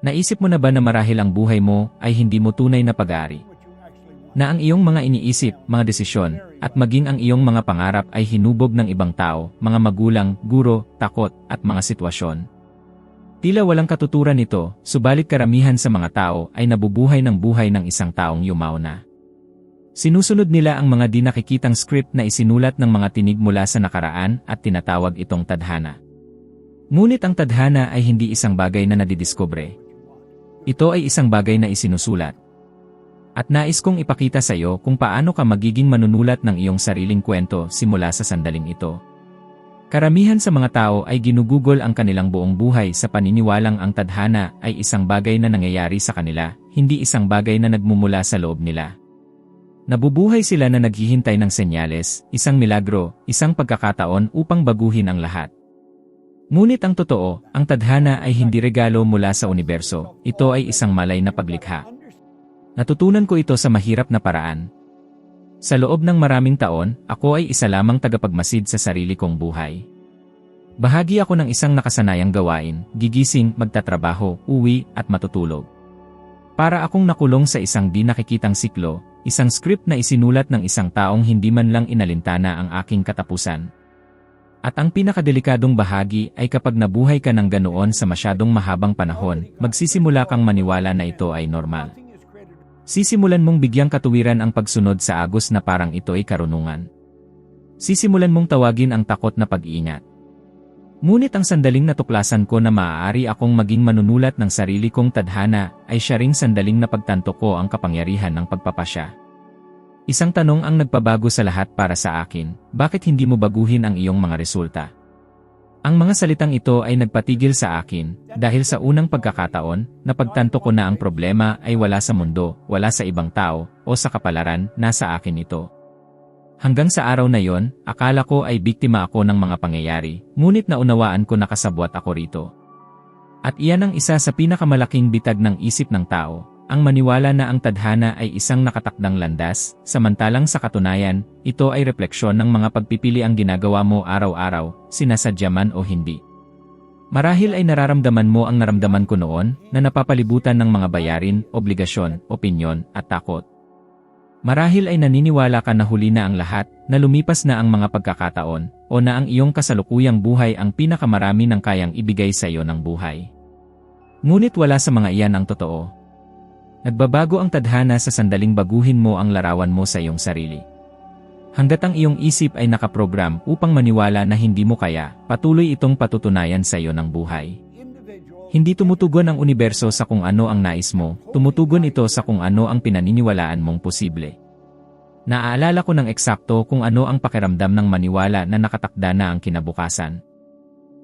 Naisip mo na ba na marahil ang buhay mo ay hindi mo tunay na pag-aari? Na ang iyong mga iniisip, mga desisyon, at maging ang iyong mga pangarap ay hinubog ng ibang tao, mga magulang, guro, takot, at mga sitwasyon. Tila walang katuturan nito, subalit karamihan sa mga tao ay nabubuhay ng buhay ng isang taong yumaw na. Sinusunod nila ang mga di nakikitang script na isinulat ng mga tinig mula sa nakaraan at tinatawag itong tadhana. Ngunit ang tadhana ay hindi isang bagay na nadidiskubre. Ito ay isang bagay na isinusulat. At nais kong ipakita sa iyo kung paano ka magiging manunulat ng iyong sariling kwento simula sa sandaling ito. Karamihan sa mga tao ay ginugugol ang kanilang buong buhay sa paniniwalang ang tadhana ay isang bagay na nangyayari sa kanila, hindi isang bagay na nagmumula sa loob nila. Nabubuhay sila na naghihintay ng senyales, isang milagro, isang pagkakataon upang baguhin ang lahat. Ngunit ang totoo, ang tadhana ay hindi regalo mula sa universo, ito ay isang malay na paglikha. Natutunan ko ito sa mahirap na paraan. Sa loob ng maraming taon, ako ay isa lamang tagapagmasid sa sarili kong buhay. Bahagi ako ng isang nakasanayang gawain, gigising, magtatrabaho, uwi, at matutulog. Para akong nakulong sa isang di nakikitang siklo, isang script na isinulat ng isang taong hindi man lang inalintana ang aking katapusan. At ang pinakadelikadong bahagi ay kapag nabuhay ka ng ganoon sa masyadong mahabang panahon, magsisimula kang maniwala na ito ay normal. Sisimulan mong bigyang katuwiran ang pagsunod sa agos na parang ito ay karunungan. Sisimulan mong tawagin ang takot na pag-iingat. Ngunit ang sandaling natuklasan ko na maaari akong maging manunulat ng sarili kong tadhana ay siya ring sandaling napagtanto ko ang kapangyarihan ng pagpapasya. Isang tanong ang nagpabago sa lahat para sa akin, bakit hindi mo baguhin ang iyong mga resulta? Ang mga salitang ito ay nagpatigil sa akin, dahil sa unang pagkakataon, napagtanto ko na ang problema ay wala sa mundo, wala sa ibang tao, o sa kapalaran, nasa akin ito. Hanggang sa araw na yon, akala ko ay biktima ako ng mga pangyayari, ngunit naunawaan ko na kasabwat ako rito. At iyan ang isa sa pinakamalaking bitag ng isip ng tao, ang maniwala na ang tadhana ay isang nakatakdang landas, samantalang sa katunayan, ito ay refleksyon ng mga pagpipili ang ginagawa mo araw-araw, sinasadya man o hindi. Marahil ay nararamdaman mo ang naramdaman ko noon, na napapalibutan ng mga bayarin, obligasyon, opinyon, at takot. Marahil ay naniniwala ka na huli na ang lahat, na lumipas na ang mga pagkakataon, o na ang iyong kasalukuyang buhay ang pinakamarami ng kayang ibigay sa iyo ng buhay. Ngunit wala sa mga iyan ang totoo. Nagbabago ang tadhana sa sandaling baguhin mo ang larawan mo sa iyong sarili. Hanggat ang iyong isip ay nakaprogram upang maniwala na hindi mo kaya, patuloy itong patutunayan sa iyo ng buhay. Hindi tumutugon ang universo sa kung ano ang nais mo, tumutugon ito sa kung ano ang pinaniniwalaan mong posible. Naaalala ko ng eksakto kung ano ang pakiramdam ng maniwala na nakatakda na ang kinabukasan.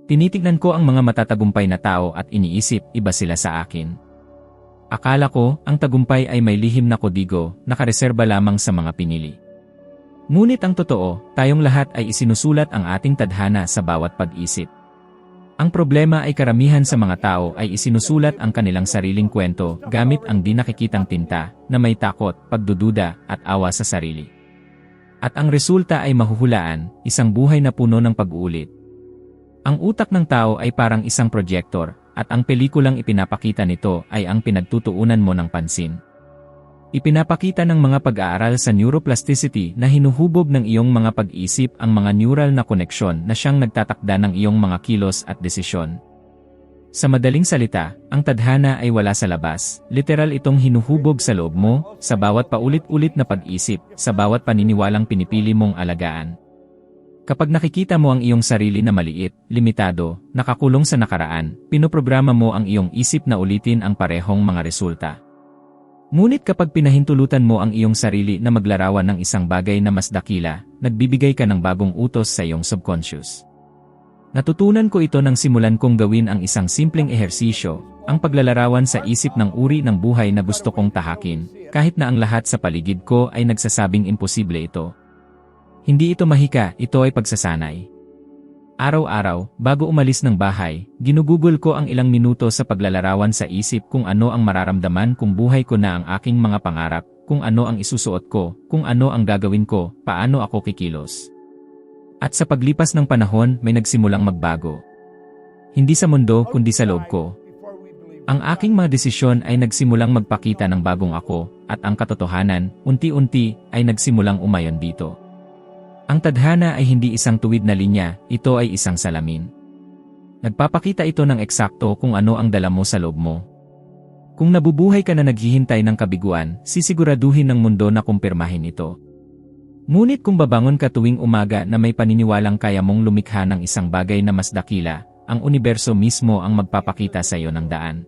Tinitignan ko ang mga matatagumpay na tao at iniisip, iba sila sa akin. Akala ko, ang tagumpay ay may lihim na kodigo, nakareserba lamang sa mga pinili. Ngunit ang totoo, tayong lahat ay isinusulat ang ating tadhana sa bawat pag-isip. Ang problema ay karamihan sa mga tao ay isinusulat ang kanilang sariling kwento gamit ang di nakikitang tinta na may takot, pagdududa, at awa sa sarili. At ang resulta ay mahuhulaan, isang buhay na puno ng pag-uulit. Ang utak ng tao ay parang isang projector, at ang pelikulang ipinapakita nito ay ang pinagtutuunan mo ng pansin. Ipinapakita ng mga pag-aaral sa neuroplasticity na hinuhubog ng iyong mga pag-isip ang mga neural na koneksyon na siyang nagtatakda ng iyong mga kilos at desisyon. Sa madaling salita, ang tadhana ay wala sa labas, literal itong hinuhubog sa loob mo, sa bawat paulit-ulit na pag-isip, sa bawat paniniwalang pinipili mong alagaan. Kapag nakikita mo ang iyong sarili na maliit, limitado, nakakulong sa nakaraan, pinoprograma mo ang iyong isip na ulitin ang parehong mga resulta. Ngunit kapag pinahintulutan mo ang iyong sarili na maglarawan ng isang bagay na mas dakila, nagbibigay ka ng bagong utos sa iyong subconscious. Natutunan ko ito nang simulan kong gawin ang isang simpleng ehersisyo, ang paglalarawan sa isip ng uri ng buhay na gusto kong tahakin, kahit na ang lahat sa paligid ko ay nagsasabing imposible ito. Hindi ito mahika, ito ay pagsasanay. Araw-araw, bago umalis ng bahay, ginugugol ko ang ilang minuto sa paglalarawan sa isip kung ano ang mararamdaman kung buhay ko na ang aking mga pangarap, kung ano ang isusuot ko, kung ano ang gagawin ko, paano ako kikilos. At sa paglipas ng panahon may nagsimulang magbago. Hindi sa mundo kundi sa loob ko. Ang aking mga desisyon ay nagsimulang magpakita ng bagong ako, at ang katotohanan, unti-unti, ay nagsimulang umayon dito. Ang tadhana ay hindi isang tuwid na linya, ito ay isang salamin. Nagpapakita ito ng eksakto kung ano ang dala mo sa loob mo. Kung nabubuhay ka na naghihintay ng kabiguan, sisiguraduhin ng mundo na kumpirmahin ito. Ngunit kung babangon ka tuwing umaga na may paniniwalang kaya mong lumikha ng isang bagay na mas dakila, ang universo mismo ang magpapakita sa iyo ng daan.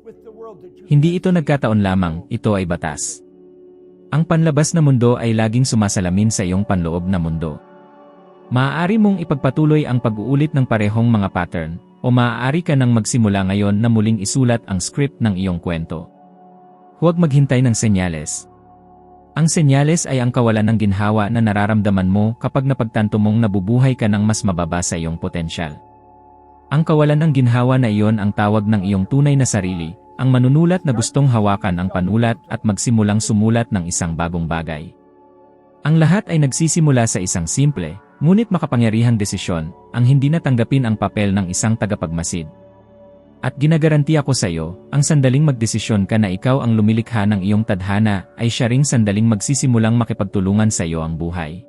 Hindi ito nagkataon lamang, ito ay batas. Ang panlabas na mundo ay laging sumasalamin sa iyong panloob na mundo. Maaari mong ipagpatuloy ang pag-uulit ng parehong mga pattern, o maaari ka nang magsimula ngayon na muling isulat ang script ng iyong kwento. Huwag maghintay ng senyales. Ang senyales ay ang kawalan ng ginhawa na nararamdaman mo kapag napagtanto mong nabubuhay ka ng mas mababa sa iyong potensyal. Ang kawalan ng ginhawa na iyon ang tawag ng iyong tunay na sarili, ang manunulat na gustong hawakan ang panulat at magsimulang sumulat ng isang bagong bagay. Ang lahat ay nagsisimula sa isang simple, ngunit makapangyarihang desisyon, ang hindi natanggapin ang papel ng isang tagapagmasid. At ginagarantiya ko sa iyo, ang sandaling magdesisyon ka na ikaw ang lumilikha ng iyong tadhana ay siya ring sandaling magsisimulang makipagtulungan sa iyo ang buhay.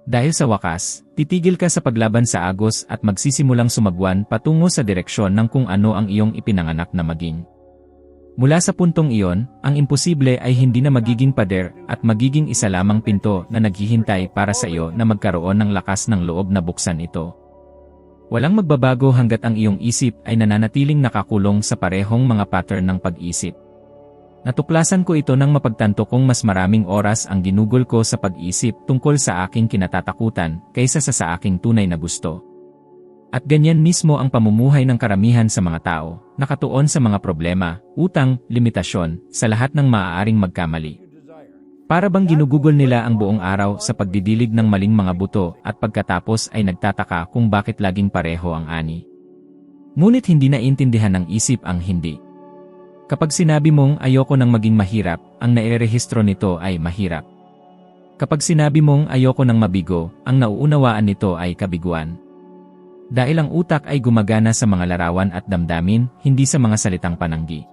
Dahil sa wakas, titigil ka sa paglaban sa agos at magsisimulang sumagwan patungo sa direksyon ng kung ano ang iyong ipinanganak na maging. Mula sa puntong iyon, ang imposible ay hindi na magiging pader at magiging isa lamang pinto na naghihintay para sa iyo na magkaroon ng lakas ng loob na buksan ito. Walang magbabago hanggat ang iyong isip ay nananatiling nakakulong sa parehong mga pattern ng pag-isip. Natuklasan ko ito nang mapagtanto kong mas maraming oras ang ginugol ko sa pag-isip tungkol sa aking kinatatakutan kaysa sa aking tunay na gusto. At ganyan mismo ang pamumuhay ng karamihan sa mga tao, nakatuon sa mga problema, utang, limitasyon, sa lahat ng maaaring magkamali. Para bang ginugugol nila ang buong araw sa pagdidilig ng maling mga buto at pagkatapos ay nagtataka kung bakit laging pareho ang ani. Ngunit hindi naiintindihan ng isip ang hindi. Kapag sinabi mong ayoko nang maging mahirap, ang nairehistro nito ay mahirap. Kapag sinabi mong ayoko nang mabigo, ang nauunawaan nito ay kabiguan. Dahil ang utak ay gumagana sa mga larawan at damdamin, hindi sa mga salitang pananggi.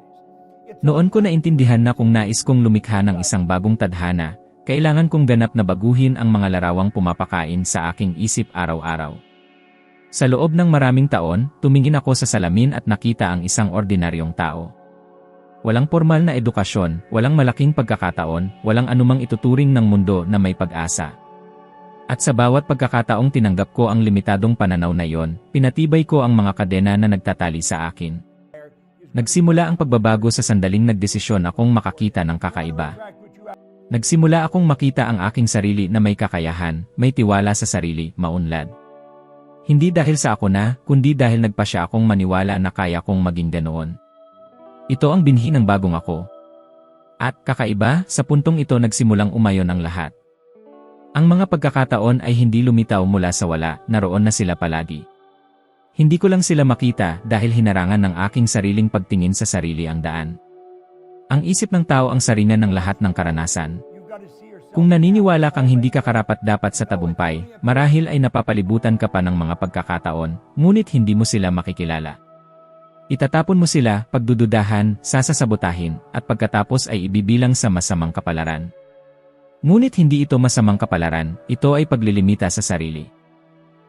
Noon ko naintindihan na kung nais kong lumikha ng isang bagong tadhana, kailangan kong ganap na baguhin ang mga larawang pumapakain sa aking isip araw-araw. Sa loob ng maraming taon, tumingin ako sa salamin at nakita ang isang ordinaryong tao. Walang formal na edukasyon, walang malaking pagkakataon, walang anumang ituturing ng mundo na may pag-asa. At sa bawat pagkakataong tinanggap ko ang limitadong pananaw na iyon, pinatibay ko ang mga kadena na nagtatali sa akin. Nagsimula ang pagbabago sa sandaling nagdesisyon akong makakita ng kakaiba. Nagsimula akong makita ang aking sarili na may kakayahan, may tiwala sa sarili, maunlad. Hindi dahil sa ako na, kundi dahil nagpasya akong maniwala na kaya kong maging ganoon. Ito ang binhi ng bagong ako. At kakaiba, sa puntong ito nagsimulang umayon ang lahat. Ang mga pagkakataon ay hindi lumitaw mula sa wala, naroon na sila palagi. Hindi ko lang sila makita dahil hinarangan ng aking sariling pagtingin sa sarili ang daan. Ang isip ng tao ang saringan ng lahat ng karanasan. Kung naniniwala kang hindi ka karapat-dapat sa tagumpay, marahil ay napapalibutan ka pa ng mga pagkakataon, ngunit hindi mo sila makikilala. Itatapon mo sila, pagdududahan, sasasabotahin, at pagkatapos ay ibibilang sa masamang kapalaran. Ngunit hindi ito masamang kapalaran, ito ay paglilimita sa sarili.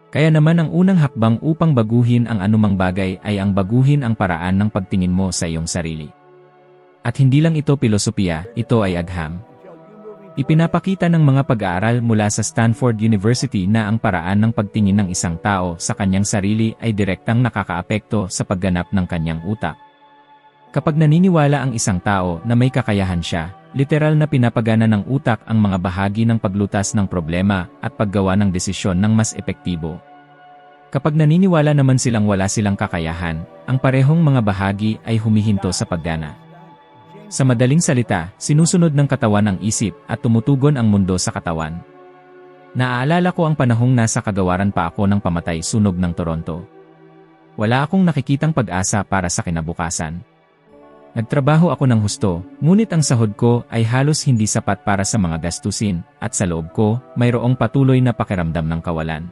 Kaya naman ang unang hakbang upang baguhin ang anumang bagay ay ang baguhin ang paraan ng pagtingin mo sa iyong sarili. At hindi lang ito pilosopiya, ito ay agham. Ipinapakita ng mga pag-aaral mula sa Stanford University na ang paraan ng pagtingin ng isang tao sa kanyang sarili ay direktang nakakaapekto sa pagganap ng kanyang utak. Kapag naniniwala ang isang tao na may kakayahan siya, literal na pinapagana ng utak ang mga bahagi ng paglutas ng problema at paggawa ng desisyon ng mas epektibo. Kapag naniniwala naman silang wala silang kakayahan, ang parehong mga bahagi ay humihinto sa paggana. Sa madaling salita, sinusunod ng katawan ang isip at tumutugon ang mundo sa katawan. Naaalala ko ang panahong nasa kagawaran pa ako ng pamatay sunog ng Toronto. Wala akong nakikitang pag-asa para sa kinabukasan. Nagtrabaho ako ng husto, ngunit ang sahod ko ay halos hindi sapat para sa mga gastusin, at sa loob ko, mayroong patuloy na pakiramdam ng kawalan.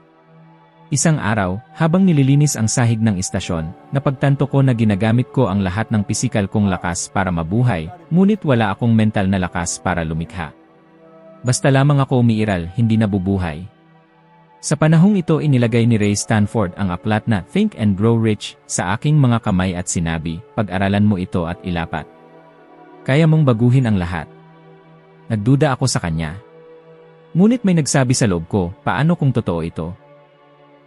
Isang araw, habang nililinis ang sahig ng istasyon, napagtanto ko na ginagamit ko ang lahat ng pisikal kong lakas para mabuhay, ngunit wala akong mental na lakas para lumikha. Basta lamang ako umiiral, hindi nabubuhay. Sa panahong ito inilagay ni Ray Stanford ang aklat na Think and Grow Rich sa aking mga kamay at sinabi, pag-aralan mo ito at ilapat. Kaya mong baguhin ang lahat. Nagduda ako sa kanya. Ngunit may nagsabi sa loob ko, paano kung totoo ito?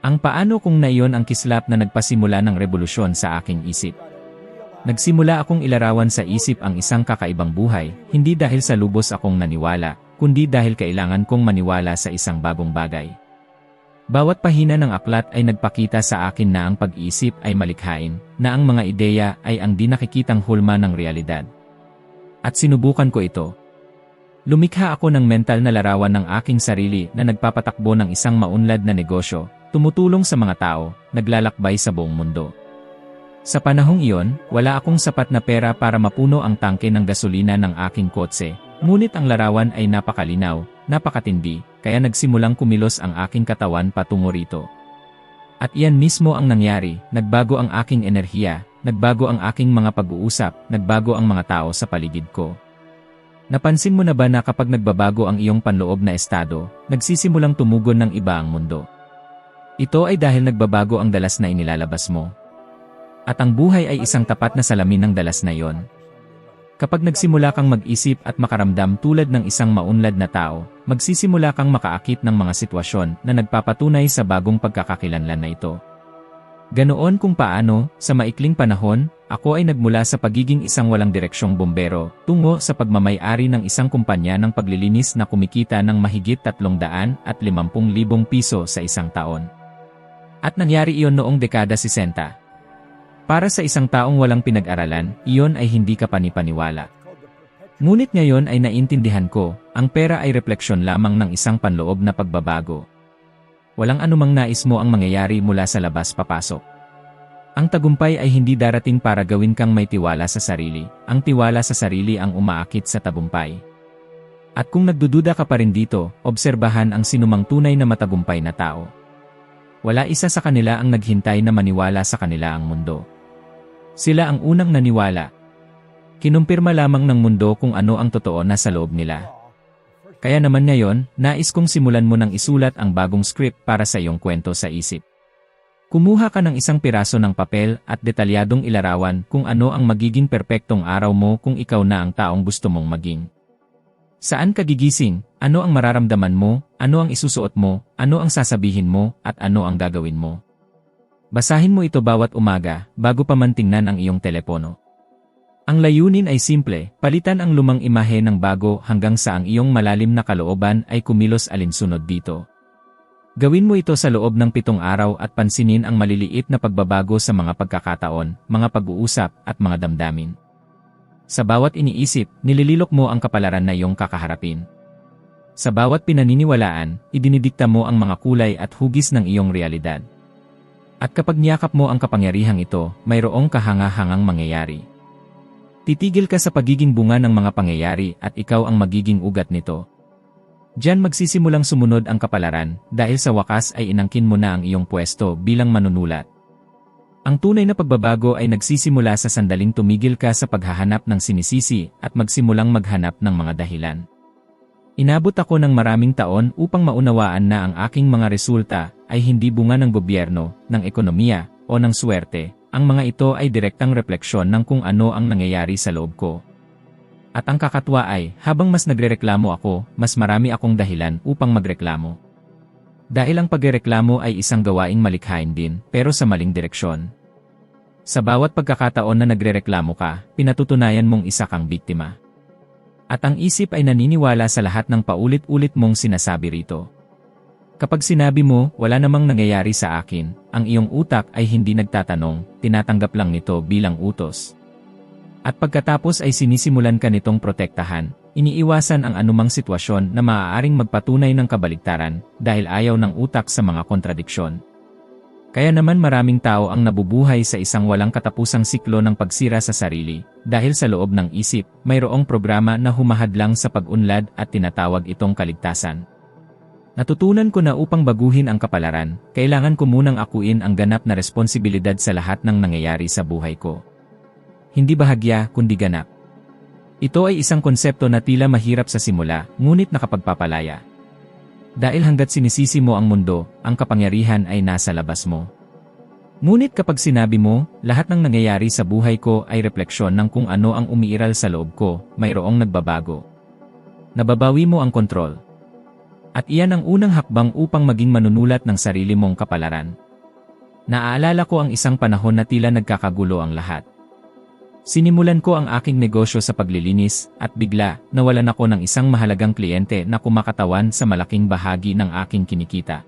Ang paano kung na iyon ang kislap na nagpasimula ng revolusyon sa aking isip. Nagsimula akong ilarawan sa isip ang isang kakaibang buhay, hindi dahil sa lubos akong naniwala, kundi dahil kailangan kong maniwala sa isang bagong bagay. Bawat pahina ng aklat ay nagpakita sa akin na ang pag-iisip ay malikhain, na ang mga ideya ay ang di nakikitang hulma ng realidad. At sinubukan ko ito. Lumikha ako ng mental na larawan ng aking sarili na nagpapatakbo ng isang maunlad na negosyo, tumutulong sa mga tao, naglalakbay sa buong mundo. Sa panahong iyon, wala akong sapat na pera para mapuno ang tangke ng gasolina ng aking kotse, ngunit ang larawan ay napakalinaw, napakatindi, kaya nagsimulang kumilos ang aking katawan patungo rito. At iyan mismo ang nangyari, nagbago ang aking enerhiya, nagbago ang aking mga pag-uusap, nagbago ang mga tao sa paligid ko. Napansin mo na ba na kapag nagbabago ang iyong panloob na estado, nagsisimulang tumugon ng iba ang mundo? Ito ay dahil nagbabago ang dalas na inilalabas mo. At ang buhay ay isang tapat na salamin ng dalas na iyon. Kapag nagsimula kang mag-isip at makaramdam tulad ng isang maunlad na tao, magsisimula kang makaakit ng mga sitwasyon na nagpapatunay sa bagong pagkakakilanlan na ito. Ganoon kung paano, sa maikling panahon, ako ay nagmula sa pagiging isang walang direksyong bombero, tungo sa pagmamay-ari ng isang kumpanya ng paglilinis na kumikita ng mahigit 350,000 piso sa isang taon. At nangyari iyon noong dekada 60. Para sa isang taong walang pinag-aralan, iyon ay hindi ka panipaniwala. Ngunit ngayon ay naintindihan ko, ang pera ay refleksyon lamang ng isang panloob na pagbabago. Walang anumang nais mo ang mangyayari mula sa labas papasok. Ang tagumpay ay hindi darating para gawin kang may tiwala sa sarili, ang tiwala sa sarili ang umaakit sa tagumpay. At kung nagdududa ka pa rin dito, obserbahan ang sinumang tunay na matagumpay na tao. Wala isa sa kanila ang naghintay na maniwala sa kanila ang mundo. Sila ang unang naniwala. Kinumpirma lamang ng mundo kung ano ang totoo na sa loob nila. Kaya naman ngayon, nais kong simulan mo ng isulat ang bagong script para sa iyong kwento sa isip. Kumuha ka ng isang piraso ng papel at detalyadong ilarawan kung ano ang magiging perpektong araw mo kung ikaw na ang taong gusto mong maging. Saan ka gigising, ano ang mararamdaman mo, ano ang isusuot mo, ano ang sasabihin mo, at ano ang gagawin mo. Basahin mo ito bawat umaga, bago pa man tingnan ang iyong telepono. Ang layunin ay simple, palitan ang lumang imahe ng bago hanggang sa ang iyong malalim na kalooban ay kumilos alinsunod dito. Gawin mo ito sa loob ng 7 araw at pansinin ang maliliit na pagbabago sa mga pagkakataon, mga pag-uusap, at mga damdamin. Sa bawat iniisip, nilililok mo ang kapalaran na iyong kakaharapin. Sa bawat pinaniniwalaan, idinidikta mo ang mga kulay at hugis ng iyong realidad. At kapag niyakap mo ang kapangyarihang ito, mayroong kahanga-hangang mangyayari. Titigil ka sa pagiging bunga ng mga pangyayari at ikaw ang magiging ugat nito. Diyan magsisimulang sumunod ang kapalaran dahil sa wakas ay inangkin mo na ang iyong pwesto bilang manunulat. Ang tunay na pagbabago ay nagsisimula sa sandaling tumigil ka sa paghahanap ng sinisisi at magsimulang maghanap ng mga dahilan. Inabot ako ng maraming taon upang maunawaan na ang aking mga resulta ay hindi bunga ng gobyerno, ng ekonomiya, o ng swerte. Ang mga ito ay direktang refleksyon ng kung ano ang nangyayari sa loob ko. At ang kakatwa ay, habang mas nagrereklamo ako, mas marami akong dahilan upang magreklamo. Dahil ang pagrereklamo ay isang gawaing malikhain din, pero sa maling direksyon. Sa bawat pagkakataon na nagrereklamo ka, pinatutunayan mong isa kang biktima. At ang isip ay naniniwala sa lahat ng paulit-ulit mong sinasabi rito. Kapag sinabi mo, wala namang nangyayari sa akin, ang iyong utak ay hindi nagtatanong, tinatanggap lang nito bilang utos. At pagkatapos ay sinisimulan ka nitong protektahan, iniiwasan ang anumang sitwasyon na maaaring magpatunay ng kabaligtaran dahil ayaw ng utak sa mga kontradiksyon. Kaya naman maraming tao ang nabubuhay sa isang walang katapusang siklo ng pagsira sa sarili, dahil sa loob ng isip, mayroong programa na humahadlang sa pag-unlad at tinatawag itong kaligtasan. Natutunan ko na upang baguhin ang kapalaran, kailangan ko munang akuin ang ganap na responsibilidad sa lahat ng nangyayari sa buhay ko. Hindi bahagya, kundi ganap. Ito ay isang konsepto na tila mahirap sa simula, ngunit nakapagpapalaya. Dahil hanggat sinisisi mo ang mundo, ang kapangyarihan ay nasa labas mo. Ngunit kapag sinabi mo, lahat ng nangyayari sa buhay ko ay refleksyon ng kung ano ang umiiral sa loob ko, mayroong nagbabago. Nababawi mo ang kontrol. At iyan ang unang hakbang upang maging manunulat ng sarili mong kapalaran. Naaalala ko ang isang panahon na tila nagkakagulo ang lahat. Sinimulan ko ang aking negosyo sa paglilinis at bigla nawalan ako ng isang mahalagang kliyente na kumakatawan sa malaking bahagi ng aking kinikita.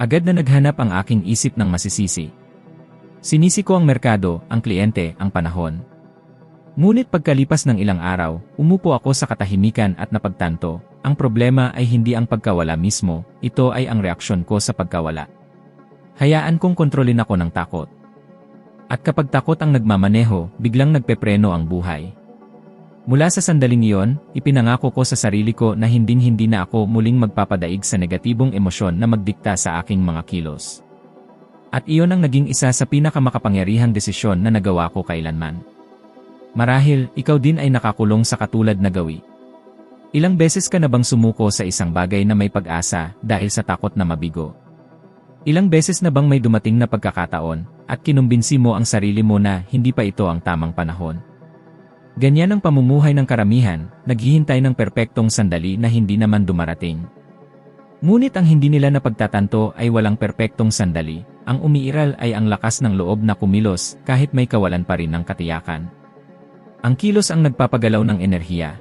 Agad na naghanap ang aking isip ng masisisi. Sinisi ko ang merkado, ang kliyente, ang panahon. Ngunit pagkalipas ng ilang araw, umupo ako sa katahimikan at napagtanto, ang problema ay hindi ang pagkawala mismo, ito ay ang reaksyon ko sa pagkawala. Hayaan kong kontrolin ako ng takot. At kapag takot ang nagmamaneho, biglang nagpepreno ang buhay. Mula sa sandaling iyon, ipinangako ko sa sarili ko na hinding-hindi na ako muling magpapadaig sa negatibong emosyon na magdikta sa aking mga kilos. At iyon ang naging isa sa pinakamakapangyarihang desisyon na nagawa ko kailanman. Marahil, ikaw din ay nakakulong sa katulad na gawi. Ilang beses ka na bang sumuko sa isang bagay na may pag-asa dahil sa takot na mabigo? Ilang beses na bang may dumating na pagkakataon at kinumbinsi mo ang sarili mo na hindi pa ito ang tamang panahon? Ganyan ang pamumuhay ng karamihan, naghihintay ng perpektong sandali na hindi naman dumarating. Ngunit ang hindi nila napagtatanto ay walang perpektong sandali, ang umiiral ay ang lakas ng loob na kumilos kahit may kawalan pa rin ng katiyakan. Ang kilos ang nagpapagalaw ng enerhiya.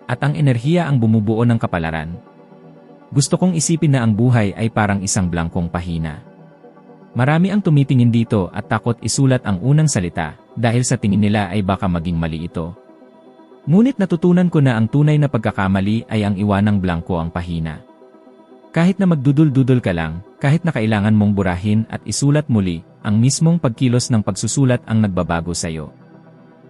At ang enerhiya ang bumubuo ng kapalaran. Gusto kong isipin na ang buhay ay parang isang blankong pahina. Marami ang tumitingin dito at takot isulat ang unang salita dahil sa tingin nila ay baka maging mali ito. Ngunit natutunan ko na ang tunay na pagkakamali ay ang iwanang blanko ang pahina. Kahit na magdudul-dudol ka lang, kahit na kailangan mong burahin at isulat muli, ang mismong pagkilos ng pagsusulat ang nagbabago sa iyo.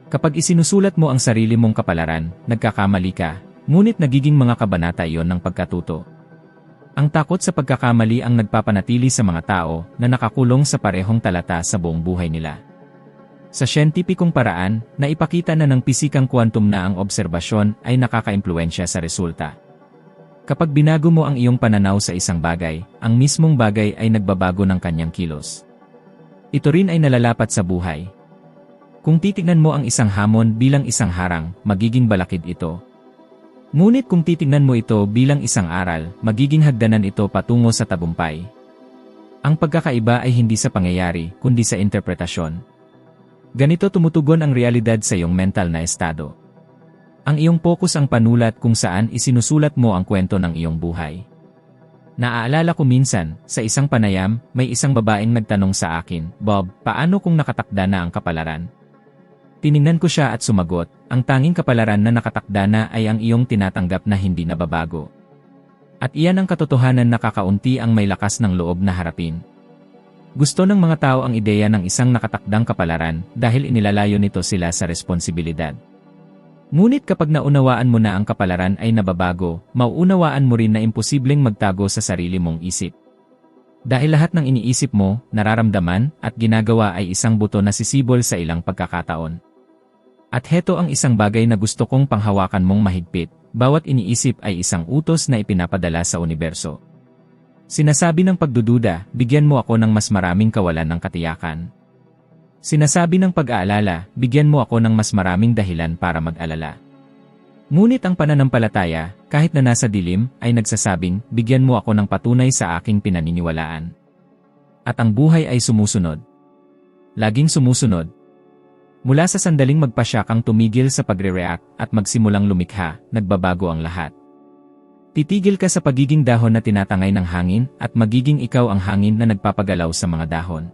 Kapag isinusulat mo ang sarili mong kapalaran, nagkakamali ka, ngunit nagiging mga kabanata iyon ng pagkatuto. Ang takot sa pagkakamali ang nagpapanatili sa mga tao na nakakulong sa parehong talata sa buong buhay nila. Sa siyentipikong paraan, naipakita na ng pisikang quantum na ang obserbasyon ay nakakaimpluwensya sa resulta. Kapag binago mo ang iyong pananaw sa isang bagay, ang mismong bagay ay nagbabago ng kanyang kilos. Ito rin ay nalalapat sa buhay. Kung titignan mo ang isang hamon bilang isang harang, magiging balakid ito. Ngunit kung titignan mo ito bilang isang aral, magiging hagdanan ito patungo sa tagumpay. Ang pagkakaiba ay hindi sa pangyayari, kundi sa interpretasyon. Ganito tumutugon ang realidad sa iyong mental na estado. Ang iyong focus ang panulat kung saan isinusulat mo ang kwento ng iyong buhay. Naaalala ko minsan, sa isang panayam, may isang babaeng nagtanong sa akin, "Bob, paano kung nakatakda na ang kapalaran?" Tiningnan ko siya at sumagot, ang tanging kapalaran na nakatakda na ay ang iyong tinatanggap na hindi nababago. At iyan ang katotohanan na kakaunti ang may lakas ng loob na harapin. Gusto ng mga tao ang ideya ng isang nakatakdang kapalaran dahil inilalayo nito sila sa responsibilidad. Ngunit kapag naunawaan mo na ang kapalaran ay nababago, mauunawaan mo rin na imposibleng magtago sa sarili mong isip. Dahil lahat ng iniisip mo, nararamdaman, at ginagawa ay isang buto na sisibol sa ilang pagkakataon. At heto ang isang bagay na gusto kong panghawakan mong mahigpit, bawat iniisip ay isang utos na ipinapadala sa universo. Sinasabi ng pagdududa, bigyan mo ako ng mas maraming kawalan ng katiyakan. Sinasabi ng pag-aalala, bigyan mo ako ng mas maraming dahilan para mag-alala. Ngunit ang pananampalataya, kahit na nasa dilim, ay nagsasabing, bigyan mo ako ng patunay sa aking pinaniniwalaan. At ang buhay ay sumusunod. Laging sumusunod. Mula sa sandaling magpasya kang tumigil sa pagre-react at magsimulang lumikha, nagbabago ang lahat. Titigil ka sa pagiging dahon na tinatangay ng hangin at magiging ikaw ang hangin na nagpapagalaw sa mga dahon.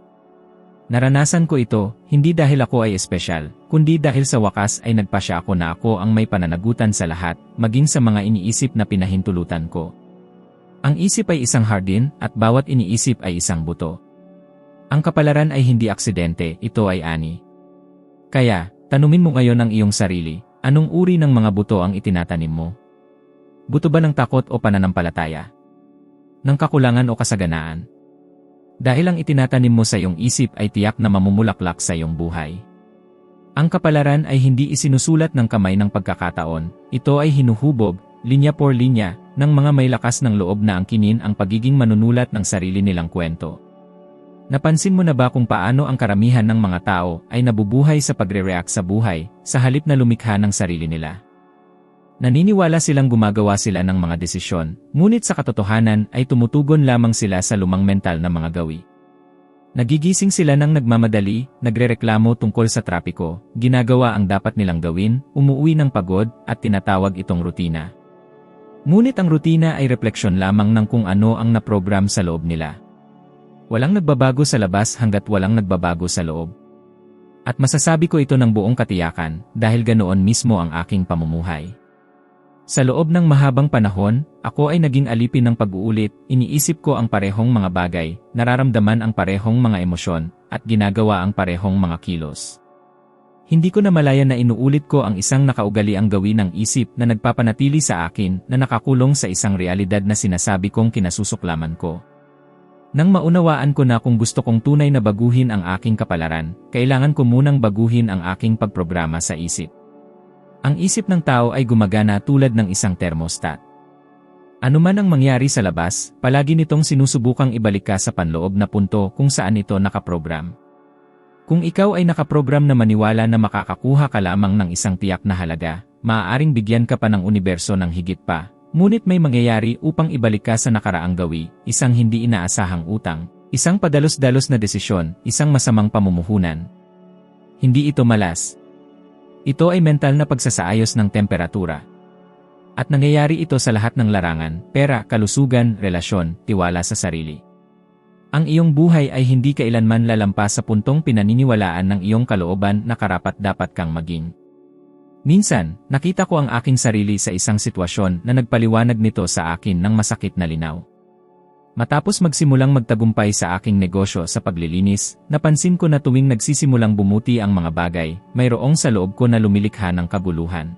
Naranasan ko ito, hindi dahil ako ay espesyal, kundi dahil sa wakas ay nagpasya ako na ako ang may pananagutan sa lahat, maging sa mga iniisip na pinahintulutan ko. Ang isip ay isang hardin at bawat iniisip ay isang buto. Ang kapalaran ay hindi aksidente, ito ay ani. Kaya, tanumin mo ngayon ang iyong sarili, anong uri ng mga buto ang itinatanim mo? Buto ba ng takot o pananampalataya? ng kakulangan o kasaganaan. Dahil ang itinatanim mo sa iyong isip ay tiyak na mamumulaklak sa iyong buhay. Ang kapalaran ay hindi isinusulat ng kamay ng pagkakataon, ito ay hinuhubog, linya por linya, ng mga may lakas ng loob na angkinin ang pagiging manunulat ng sarili nilang kwento. Napansin mo na ba kung paano ang karamihan ng mga tao ay nabubuhay sa pagre-react sa buhay, sa halip na lumikha ng sarili nila? Naniniwala silang gumagawa sila ng mga desisyon, ngunit sa katotohanan ay tumutugon lamang sila sa lumang mental na mga gawi. Nagigising sila ng nagmamadali, nagrereklamo tungkol sa trapiko, ginagawa ang dapat nilang gawin, umuwi ng pagod, at tinatawag itong rutina. Ngunit ang rutina ay refleksyon lamang ng kung ano ang naprogram sa loob nila. Walang nagbabago sa labas hanggat walang nagbabago sa loob. At masasabi ko ito ng buong katiyakan, dahil ganoon mismo ang aking pamumuhay. Sa loob ng mahabang panahon, ako ay naging alipin ng pag-uulit, iniisip ko ang parehong mga bagay, nararamdaman ang parehong mga emosyon, at ginagawa ang parehong mga kilos. Hindi ko namalayan na inuulit ko ang isang nakaugaliang gawin ng isip na nagpapanatili sa akin na nakakulong sa isang realidad na sinasabi kong kinasusuklaman ko. Nang maunawaan ko na kung gusto kong tunay na baguhin ang aking kapalaran, kailangan ko munang baguhin ang aking pagprograma sa isip. Ang isip ng tao ay gumagana tulad ng isang thermostat. Ano man ang mangyari sa labas, palagi nitong sinusubukang ibalik ka sa panloob na punto kung saan ito nakaprogram. Kung ikaw ay nakaprogram na maniwala na makakakuha ka lamang ng isang tiyak na halaga, maaaring bigyan ka pa ng universo ng higit pa, ngunit may mangyayari upang ibalik ka sa nakaraang gawi, isang hindi inaasahang utang, isang padalos-dalos na desisyon, isang masamang pamumuhunan. Hindi ito malas. Ito ay mental na pagsasaayos ng temperatura. At nangyayari ito sa lahat ng larangan, pera, kalusugan, relasyon, tiwala sa sarili. Ang iyong buhay ay hindi kailanman lalampas sa puntong pinaniniwalaan ng iyong kalooban na karapat-dapat kang maging. Minsan, nakita ko ang aking sarili sa isang sitwasyon na nagpaliwanag nito sa akin ng masakit na linaw. Matapos magsimulang magtagumpay sa aking negosyo sa paglilinis, napansin ko na tuwing nagsisimulang bumuti ang mga bagay, mayroong sa loob ko na lumilikha ng kaguluhan.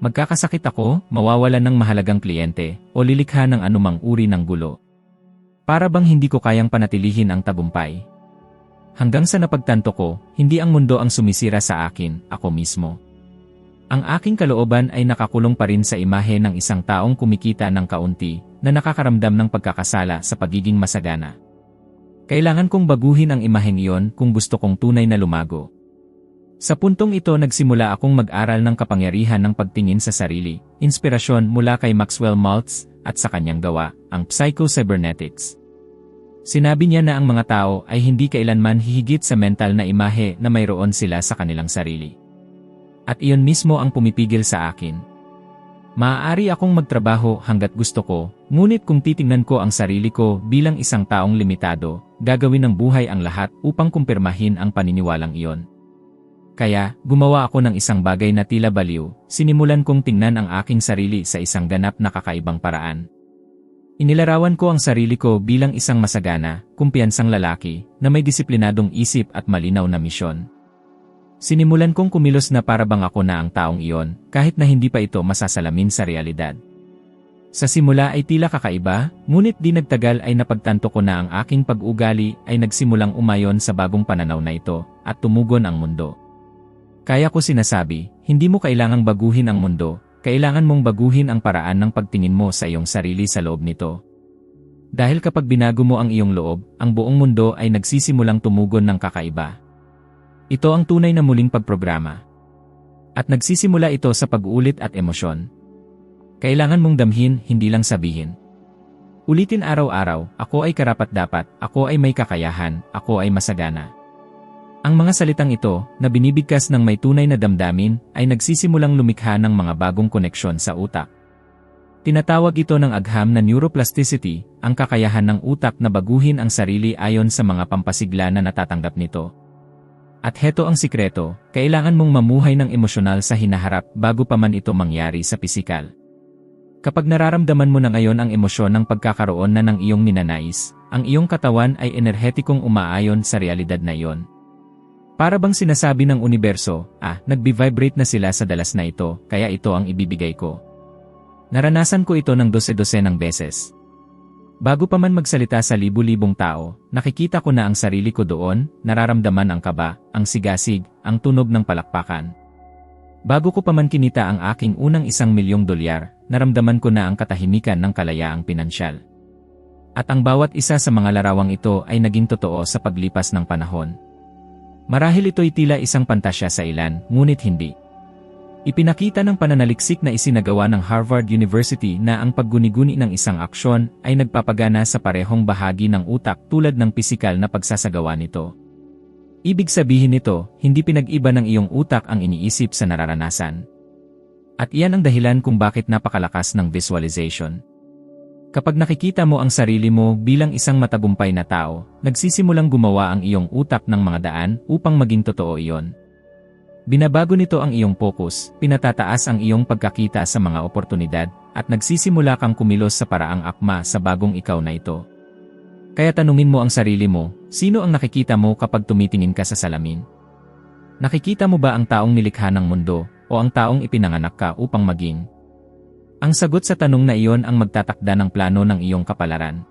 Magkakasakit ako, mawawalan ng mahalagang kliyente, o lilikha ng anumang uri ng gulo. Para bang hindi ko kayang panatilihin ang tagumpay. Hanggang sa napagtanto ko, hindi ang mundo ang sumisira sa akin, ako mismo. Ang aking kalooban ay nakakulong pa rin sa imahe ng isang taong kumikita ng kaunti, na nakakaramdam ng pagkakasala sa pagiging masagana. Kailangan kong baguhin ang imaheng iyon kung gusto kong tunay na lumago. Sa puntong ito nagsimula akong mag-aral ng kapangyarihan ng pagtingin sa sarili, inspirasyon mula kay Maxwell Maltz, at sa kanyang gawa, ang Psycho-Cybernetics. Sinabi niya na ang mga tao ay hindi kailanman hihigit sa mental na imahe na mayroon sila sa kanilang sarili. At iyon mismo ang pumipigil sa akin. Maaari akong magtrabaho hanggat gusto ko, ngunit kung titingnan ko ang sarili ko bilang isang taong limitado, gagawin ng buhay ang lahat upang kumpirmahin ang paniniwalang iyon. Kaya, gumawa ako ng isang bagay na tila baliw, sinimulan kong tingnan ang aking sarili sa isang ganap na kakaibang paraan. Inilarawan ko ang sarili ko bilang isang masagana, kumpiyansang lalaki, na may disiplinadong isip at malinaw na misyon. Sinimulan kong kumilos na para bang ako na ang taong iyon, kahit na hindi pa ito masasalamin sa realidad. Sa simula ay tila kakaiba, ngunit di nagtagal ay napagtanto ko na ang aking pag-ugali ay nagsimulang umayon sa bagong pananaw na ito, at tumugon ang mundo. Kaya ko sinasabi, hindi mo kailangang baguhin ang mundo, kailangan mong baguhin ang paraan ng pagtingin mo sa iyong sarili sa loob nito. Dahil kapag binago mo ang iyong loob, ang buong mundo ay nagsisimulang tumugon ng kakaiba. Ito ang tunay na muling pagprograma. At nagsisimula ito sa pag-uulit at emosyon. Kailangan mong damhin, hindi lang sabihin. Ulitin araw-araw, ako ay karapat-dapat, ako ay may kakayahan, ako ay masagana. Ang mga salitang ito, na binibigkas ng may tunay na damdamin, ay nagsisimulang lumikha ng mga bagong koneksyon sa utak. Tinatawag ito ng agham na neuroplasticity, ang kakayahan ng utak na baguhin ang sarili ayon sa mga pampasigla na natatanggap nito. At heto ang sikreto, kailangan mong mamuhay ng emosyonal sa hinaharap bago pa man ito mangyari sa pisikal. Kapag nararamdaman mo na ngayon ang emosyon ng pagkakaroon na ng iyong ninanais, ang iyong katawan ay enerhetikong umaayon sa realidad na iyon. Para bang sinasabi ng universo, nagbi-vibrate na sila sa dalas na ito, kaya ito ang ibibigay ko. Naranasan ko ito ng dose-dose ng beses. Bago pa man magsalita sa libu-libong tao, nakikita ko na ang sarili ko doon, nararamdaman ang kaba, ang sigasig, ang tunog ng palakpakan. Bago ko pa man kinita ang aking unang $1,000,000, naramdaman ko na ang katahimikan ng kalayaang pinansyal. At ang bawat isa sa mga larawang ito ay naging totoo sa paglipas ng panahon. Marahil ito'y tila isang pantasya sa ilan, ngunit hindi. Ipinakita ng pananaliksik na isinagawa ng Harvard University na ang pagguni-guni ng isang aksyon ay nagpapagana sa parehong bahagi ng utak tulad ng pisikal na pagsasagawa nito. Ibig sabihin nito, hindi pinag-iba ng iyong utak ang iniisip sa nararanasan. At iyan ang dahilan kung bakit napakalakas ng visualization. Kapag nakikita mo ang sarili mo bilang isang matagumpay na tao, nagsisimulang gumawa ang iyong utak ng mga daan upang maging totoo iyon. Binabago nito ang iyong focus, pinatataas ang iyong pagkakita sa mga oportunidad, at nagsisimula kang kumilos sa paraang akma sa bagong ikaw na ito. Kaya tanungin mo ang sarili mo, sino ang nakikita mo kapag tumitingin ka sa salamin? Nakikita mo ba ang taong nilikha ng mundo, o ang taong ipinanganak ka upang maging? Ang sagot sa tanong na iyon ang magtatakda ng plano ng iyong kapalaran.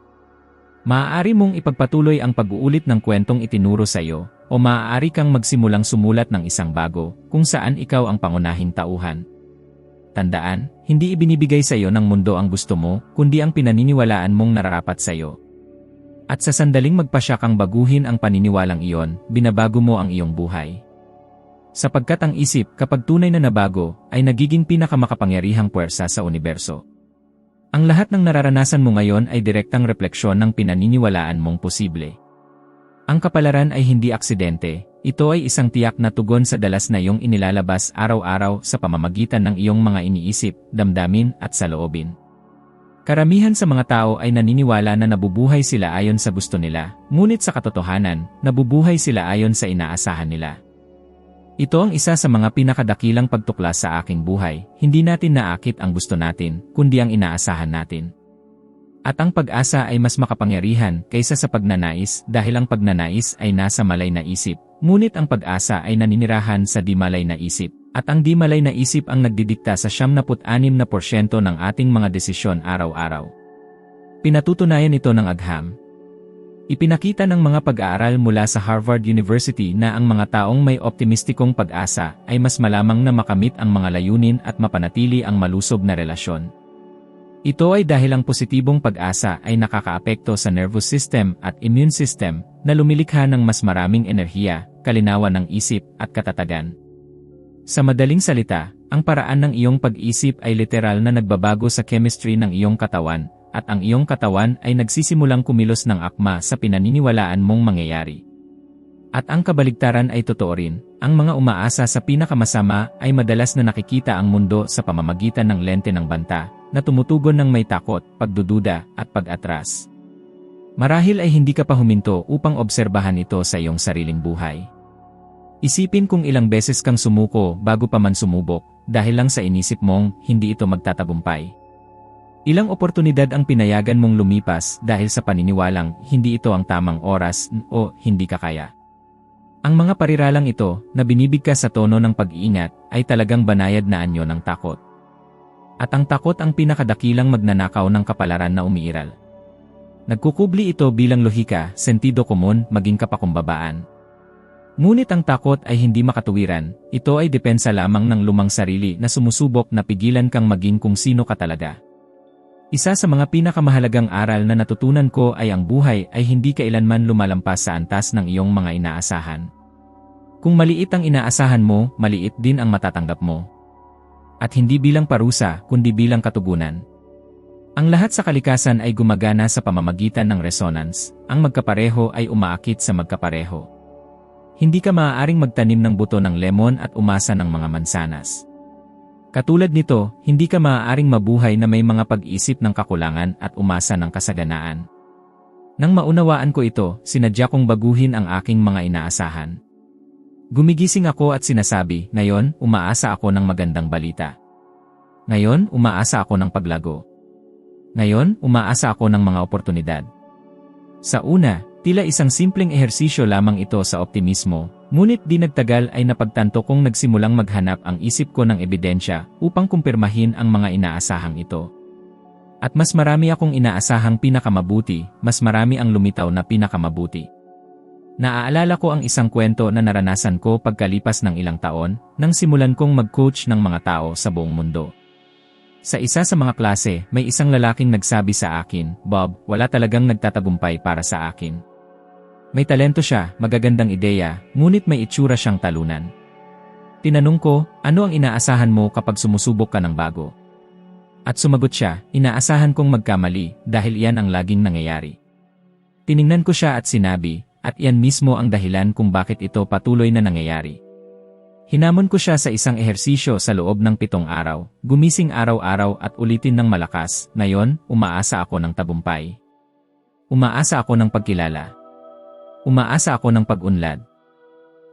Maaari mong ipagpatuloy ang pag-uulit ng kwentong itinuro sa iyo, o maaari kang magsimulang sumulat ng isang bago, kung saan ikaw ang pangunahing tauhan. Tandaan, hindi ibinibigay sa iyo ng mundo ang gusto mo, kundi ang pinaniniwalaan mong nararapat sa iyo. At sa sandaling magpasya kang baguhin ang paniniwalang iyon, binabago mo ang iyong buhay. Sapagkat ang isip, kapag tunay na nabago, ay nagiging pinakamakapangyarihang puwersa sa universo. Ang lahat ng nararanasan mo ngayon ay direktang refleksyon ng pinaniniwalaan mong posible. Ang kapalaran ay hindi aksidente, ito ay isang tiyak na tugon sa dalas na iyong inilalabas araw-araw sa pamamagitan ng iyong mga iniisip, damdamin at saloobin. Karamihan sa mga tao ay naniniwala na nabubuhay sila ayon sa gusto nila, ngunit sa katotohanan, nabubuhay sila ayon sa inaasahan nila. Ito ang isa sa mga pinakadakilang pagtuklas sa aking buhay, hindi natin naakit ang gusto natin, kundi ang inaasahan natin. At ang pag-asa ay mas makapangyarihan kaysa sa pagnanais dahil ang pagnanais ay nasa malay na isip, ngunit ang pag-asa ay naninirahan sa di-malay na isip, at ang di-malay na isip ang nagdidikta sa 76% ng ating mga desisyon araw-araw. Pinatutunayan ito ng agham. Ipinakita ng mga pag-aaral mula sa Harvard University na ang mga taong may optimistikong pag-asa ay mas malamang na makamit ang mga layunin at mapanatili ang malusog na relasyon. Ito ay dahil ang positibong pag-asa ay nakakaapekto sa nervous system at immune system na lumilikha ng mas maraming enerhiya, kalinawan ng isip at katatagan. Sa madaling salita, ang paraan ng iyong pag-isip ay literal na nagbabago sa chemistry ng iyong katawan, at ang iyong katawan ay nagsisimulang kumilos ng akma sa pinaniniwalaan mong mangyayari. At ang kabaligtaran ay totoo rin, ang mga umaasa sa pinakamasama ay madalas na nakikita ang mundo sa pamamagitan ng lente ng banta, na tumutugon ng may takot, pagdududa, at pag-atras. Marahil ay hindi ka pa huminto upang obserbahan ito sa iyong sariling buhay. Isipin kung ilang beses kang sumuko bago pa man sumubok, dahil lang sa inisip mong hindi ito magtatagumpay. Ilang oportunidad ang pinayagan mong lumipas dahil sa paniniwalang hindi ito ang tamang oras o hindi ka kaya. Ang mga pariralang ito na binibigkas sa tono ng pag-iingat ay talagang banayad na anyo ng takot. At ang takot ang pinakadakilang magnanakaw ng kapalaran na umiiral. Nagkukubli ito bilang lohika, sentido komon, maging kapakumbabaan. Ngunit ang takot ay hindi makatuwiran, ito ay depensa lamang ng lumang sarili na sumusubok na pigilan kang maging kung sino ka talaga. Isa sa mga pinakamahalagang aral na natutunan ko ay ang buhay ay hindi kailanman lumalampas sa antas ng iyong mga inaasahan. Kung maliit ang inaasahan mo, maliit din ang matatanggap mo. At hindi bilang parusa, kundi bilang katugunan. Ang lahat sa kalikasan ay gumagana sa pamamagitan ng resonance, ang magkapareho ay umaakit sa magkapareho. Hindi ka maaaring magtanim ng buto ng lemon at umasa ng mga mansanas. Katulad nito, hindi ka maaaring mabuhay na may mga pag-isip ng kakulangan at umasa ng kasaganaan. Nang maunawaan ko ito, sinadya kong baguhin ang aking mga inaasahan. Gumigising ako at sinasabi, ngayon, umaasa ako ng magandang balita. Ngayon, umaasa ako ng paglago. Ngayon, umaasa ako ng mga oportunidad. Sa una, tila isang simpleng ehersisyo lamang ito sa optimismo, ngunit di nagtagal ay napagtanto kong nagsimulang maghanap ang isip ko ng ebidensya upang kumpirmahin ang mga inaasahang ito. At mas marami akong inaasahang pinakamabuti, mas marami ang lumitaw na pinakamabuti. Naaalala ko ang isang kwento na naranasan ko pagkalipas ng ilang taon, nang simulan kong mag-coach ng mga tao sa buong mundo. Sa isa sa mga klase, may isang lalaking nagsabi sa akin, "Bob, wala talagang nagtatagumpay para sa akin. May talento siya, magagandang ideya, ngunit may itsura siyang talunan." Tinanong ko, "Ano ang inaasahan mo kapag sumusubok ka ng bago?" At sumagot siya, "Inaasahan kong magkamali, dahil iyan ang laging nangyayari." Tiningnan ko siya at sinabi, "At iyan mismo ang dahilan kung bakit ito patuloy na nangyayari." Hinamon ko siya sa isang ehersisyo sa loob ng 7 araw, gumising araw-araw at ulitin ng malakas. Ngayon, umaasa ako ng tagumpay. Umaasa ako ng pagkilala. Umaasa ako ng pag-unlad.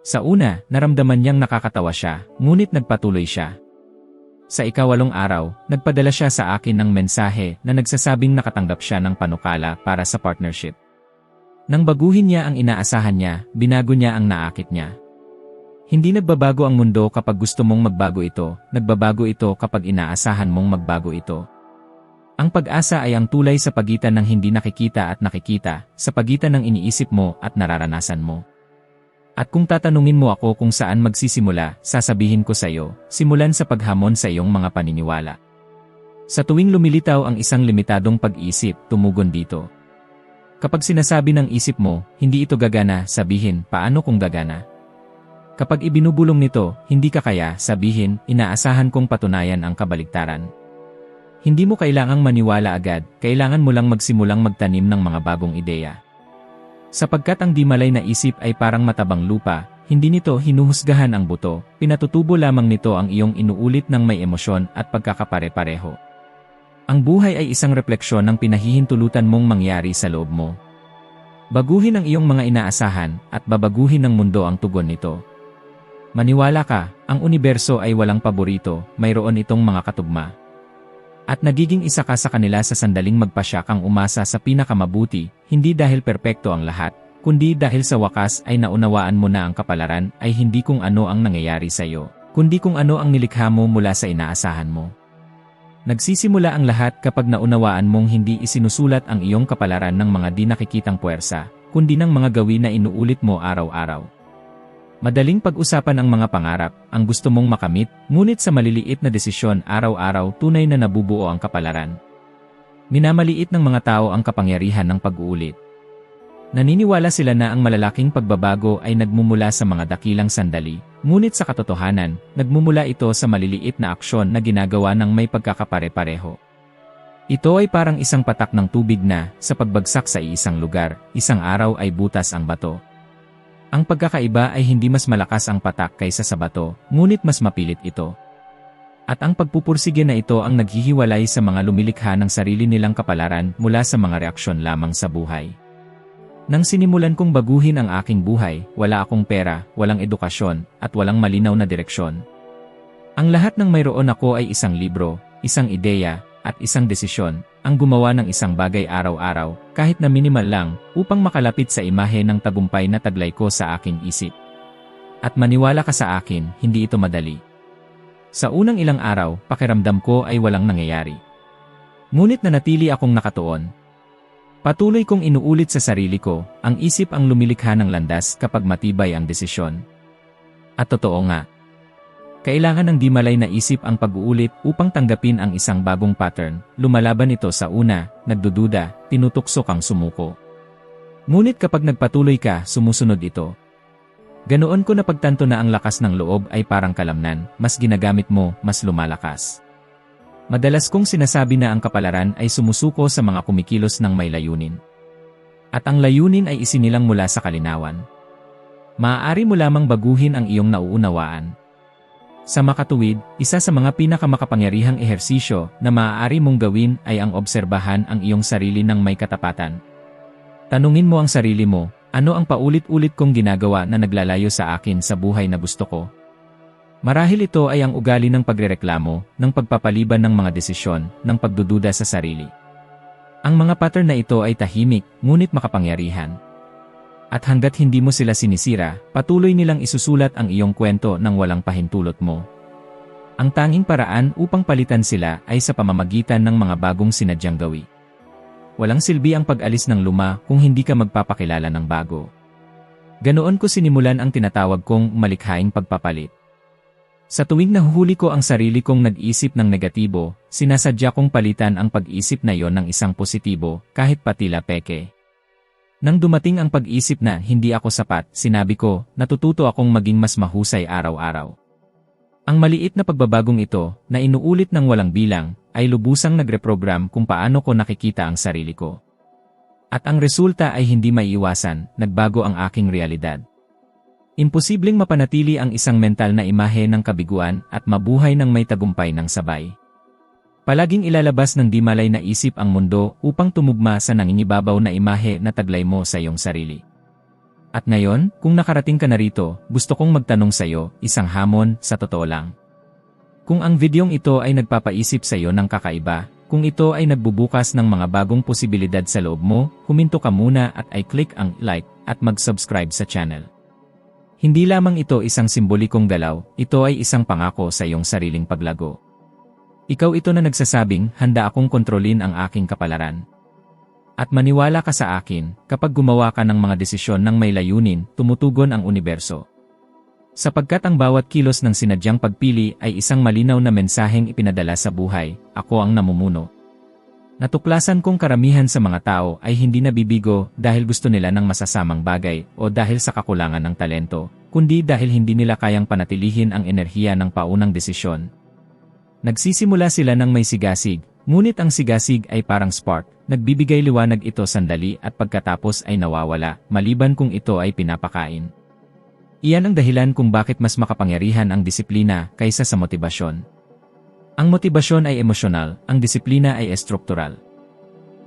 Sa una, naramdaman niyang nakakatawa siya, ngunit nagpatuloy siya. Sa ika-8 araw, nagpadala siya sa akin ng mensahe na nagsasabing nakatanggap siya ng panukala para sa partnership. Nang baguhin niya ang inaasahan niya, binago niya ang naakit niya. Hindi nagbabago ang mundo kapag gusto mong magbago ito, nagbabago ito kapag inaasahan mong magbago ito. Ang pag-asa ay ang tulay sa pagitan ng hindi nakikita at nakikita, sa pagitan ng iniisip mo at nararanasan mo. At kung tatanungin mo ako kung saan magsisimula, sasabihin ko sa iyo, simulan sa paghamon sa iyong mga paniniwala. Sa tuwing lumilitaw ang isang limitadong pag-isip, tumugon dito. Kapag sinasabi ng isip mo, hindi ito gagana, sabihin, paano kung gagana? Kapag ibinubulong nito, hindi ka kaya, sabihin, inaasahan kong patunayan ang kabaligtaran. Hindi mo kailangang maniwala agad, kailangan mo lang magsimulang magtanim ng mga bagong ideya. Sapagkat ang di malay na isip ay parang matabang lupa, hindi nito hinuhusgahan ang buto, pinatutubo lamang nito ang iyong inuulit ng may emosyon at pagkakapare-pareho. Ang buhay ay isang refleksyon ng pinahihintulutan mong mangyari sa loob mo. Baguhin ang iyong mga inaasahan, at babaguhin ng mundo ang tugon nito. Maniwala ka, ang universo ay walang paborito, mayroon itong mga katugma. At nagiging isa ka sa kanila sa sandaling magpasya kang umasa sa pinakamabuti, hindi dahil perpekto ang lahat, kundi dahil sa wakas ay naunawaan mo na ang kapalaran ay hindi kung ano ang nangyayari sa iyo, kundi kung ano ang nilikha mo mula sa inaasahan mo. Nagsisimula ang lahat kapag naunawaan mong hindi isinusulat ang iyong kapalaran ng mga di nakikitang puwersa, kundi ng mga gawin na inuulit mo araw-araw. Madaling pag-usapan ang mga pangarap, ang gusto mong makamit, ngunit sa maliliit na desisyon araw-araw tunay na nabubuo ang kapalaran. Minamaliit ng mga tao ang kapangyarihan ng pag-uulit. Naniniwala sila na ang malalaking pagbabago ay nagmumula sa mga dakilang sandali, ngunit sa katotohanan, nagmumula ito sa maliliit na aksyon na ginagawa ng may pagkakapare-pareho. Ito ay parang isang patak ng tubig na, sa pagbagsak sa isang lugar, isang araw ay butas ang bato. Ang pagkakaiba ay hindi mas malakas ang patak kaysa sa bato, ngunit mas mapilit ito. At ang pagpupursige na ito ang naghihiwalay sa mga lumilikha ng sarili nilang kapalaran mula sa mga reaksyon lamang sa buhay. Nang sinimulan kong baguhin ang aking buhay, wala akong pera, walang edukasyon, at walang malinaw na direksyon. Ang lahat ng mayroon ako ay isang libro, isang ideya, at isang desisyon, ang gumawa ng isang bagay araw-araw, kahit na minimal lang, upang makalapit sa imahe ng tagumpay na taglay ko sa aking isip. At maniwala ka sa akin, hindi ito madali. Sa unang ilang araw, pakiramdam ko ay walang nangyayari. Ngunit nanatili akong nakatuon. Patuloy kong inuulit sa sarili ko, ang isip ang lumilikha ng landas kapag matibay ang desisyon. At totoo nga. Kailangan ng di malay na isip ang pag-uulit upang tanggapin ang isang bagong pattern. Lumalaban ito sa una, nagdududa, tinutuksok ang sumuko. Ngunit kapag nagpatuloy ka, sumusunod ito. Ganoon ko napagtanto na ang lakas ng loob ay parang kalamnan, mas ginagamit mo, mas lumalakas. Madalas kong sinasabi na ang kapalaran ay sumusuko sa mga kumikilos ng may layunin. At ang layunin ay isinilang mula sa kalinawan. Maaari mo lamang baguhin ang iyong nauunawaan. Sa makatuwid, isa sa mga pinakamakapangyarihang ehersisyo na maaari mong gawin ay ang obserbahan ang iyong sarili ng may katapatan. Tanungin mo ang sarili mo, ano ang paulit-ulit kong ginagawa na naglalayo sa akin sa buhay na gusto ko? Marahil ito ay ang ugali ng pagrereklamo, ng pagpapaliban ng mga desisyon, ng pagdududa sa sarili. Ang mga pattern na ito ay tahimik, ngunit makapangyarihan. At hanggat hindi mo sila sinisira, patuloy nilang isusulat ang iyong kwento ng walang pahintulot mo. Ang tanging paraan upang palitan sila ay sa pamamagitan ng mga bagong sinadyang gawi. Walang silbi ang pag-alis ng luma kung hindi ka magpapakilala ng bago. Ganoon ko sinimulan ang tinatawag kong malikhaing pagpapalit. Sa tuwing nahuhuli ko ang sarili kong nag-isip ng negatibo, sinasadya kong palitan ang pag-isip na iyon ng isang positibo, kahit patila peke. Nang dumating ang pag-isip na hindi ako sapat, sinabi ko, natututo akong maging mas mahusay araw-araw. Ang maliit na pagbabagong ito, na inuulit ng walang bilang, ay lubusang nagreprogram kung paano ko nakikita ang sarili ko. At ang resulta ay hindi maiiwasan, nagbago ang aking realidad. Imposibleng mapanatili ang isang mental na imahe ng kabiguan at mabuhay ng may tagumpay ng sabay. Palaging ilalabas ng di malay na isip ang mundo upang tumugma sa nangingibabaw na imahe na taglay mo sa iyong sarili. At ngayon, kung nakarating ka na rito, gusto kong magtanong sa iyo, isang hamon, sa totoo lang. Kung ang videong ito ay nagpapaisip sa iyo ng kakaiba, kung ito ay nagbubukas ng mga bagong posibilidad sa loob mo, huminto ka muna at i-click ang like at mag-subscribe sa channel. Hindi lamang ito isang simbolikong galaw, ito ay isang pangako sa iyong sariling paglago. Ikaw ito na nagsasabing, handa akong kontrolin ang aking kapalaran. At maniwala ka sa akin, kapag gumawa ka ng mga desisyon ng may layunin, tumutugon ang universo. Sapagkat ang bawat kilos ng sinadyang pagpili ay isang malinaw na mensaheng ipinadala sa buhay, ako ang namumuno. Natuklasan kong karamihan sa mga tao ay hindi nabibigo dahil gusto nila ng masasamang bagay o dahil sa kakulangan ng talento, kundi dahil hindi nila kayang panatilihin ang enerhiya ng paunang desisyon. Nagsisimula sila ng may sigasig, ngunit ang sigasig ay parang spark. Nagbibigay liwanag ito sandali at pagkatapos ay nawawala, maliban kung ito ay pinapakain. Iyan ang dahilan kung bakit mas makapangyarihan ang disiplina kaysa sa motibasyon. Ang motibasyon ay emosyonal, ang disiplina ay estruktural.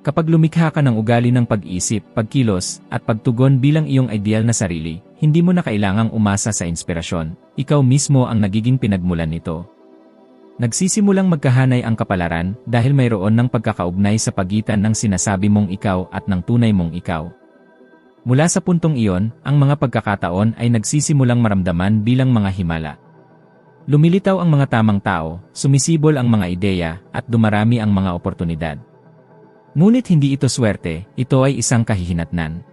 Kapag lumikha ka ng ugali ng pag-isip, pagkilos, at pagtugon bilang iyong ideal na sarili, hindi mo na kailangang umasa sa inspirasyon, ikaw mismo ang nagiging pinagmulan nito. Nagsisimulang magkahanay ang kapalaran dahil mayroon ng pagkakaugnay sa pagitan ng sinasabi mong ikaw at ng tunay mong ikaw. Mula sa puntong iyon, ang mga pagkakataon ay nagsisimulang maramdaman bilang mga himala. Lumilitaw ang mga tamang tao, sumisibol ang mga ideya, at dumarami ang mga oportunidad. Ngunit hindi ito swerte, ito ay isang kahihinatnan.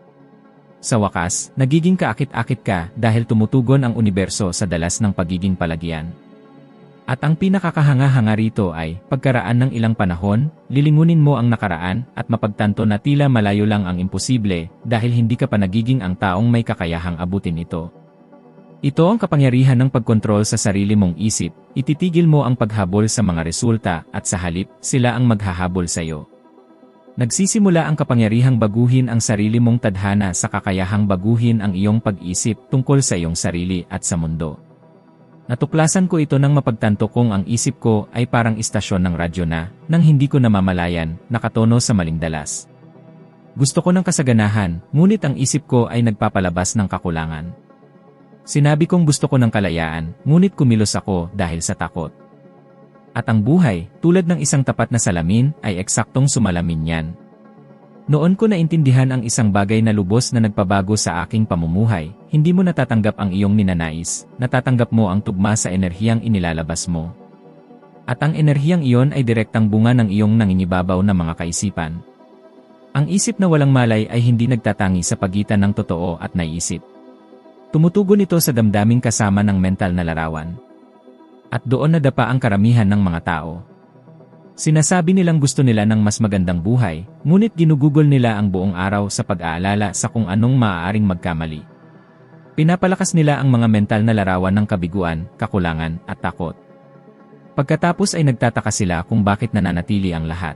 Sa wakas, nagiging kaakit-akit ka dahil tumutugon ang universo sa dalas ng pagiging palagyan. At ang pinakakahanga-hanga rito ay, pagkaraan ng ilang panahon, lilingunin mo ang nakaraan at mapagtanto na tila malayo lang ang imposible dahil hindi ka pa nagiging ang taong may kakayahang abutin ito. Ito ang kapangyarihan ng pagkontrol sa sarili mong isip, ititigil mo ang paghabol sa mga resulta at sa halip, sila ang maghahabol sa iyo. Nagsisimula ang kapangyarihang baguhin ang sarili mong tadhana sa kakayahang baguhin ang iyong pag-isip tungkol sa iyong sarili at sa mundo. Natuklasan ko ito nang mapagtanto kong ang isip ko ay parang istasyon ng radyo na, nang hindi ko namamalayan, nakatono sa maling dalas. Gusto ko ng kasaganahan, ngunit ang isip ko ay nagpapalabas ng kakulangan. Sinabi kong gusto ko ng kalayaan, ngunit kumilos ako dahil sa takot. At ang buhay, tulad ng isang tapat na salamin, ay eksaktong sumalamin yan. Noon ko naintindihan ang isang bagay na lubos na nagpabago sa aking pamumuhay, hindi mo natatanggap ang iyong ninanais, natatanggap mo ang tugma sa enerhiyang inilalabas mo. At ang enerhiyang iyon ay direktang bunga ng iyong nangingibabaw na mga kaisipan. Ang isip na walang malay ay hindi nagtatangi sa pagitan ng totoo at naisip. Tumutugon ito sa damdaming kasama ng mental na larawan. At doon nadapa ang karamihan ng mga tao. Sinasabi nilang gusto nila ng mas magandang buhay, ngunit ginugugol nila ang buong araw sa pag-aalala sa kung anong maaaring magkamali. Pinapalakas nila ang mga mental na larawan ng kabiguan, kakulangan, at takot. Pagkatapos ay nagtataka sila kung bakit nananatili ang lahat.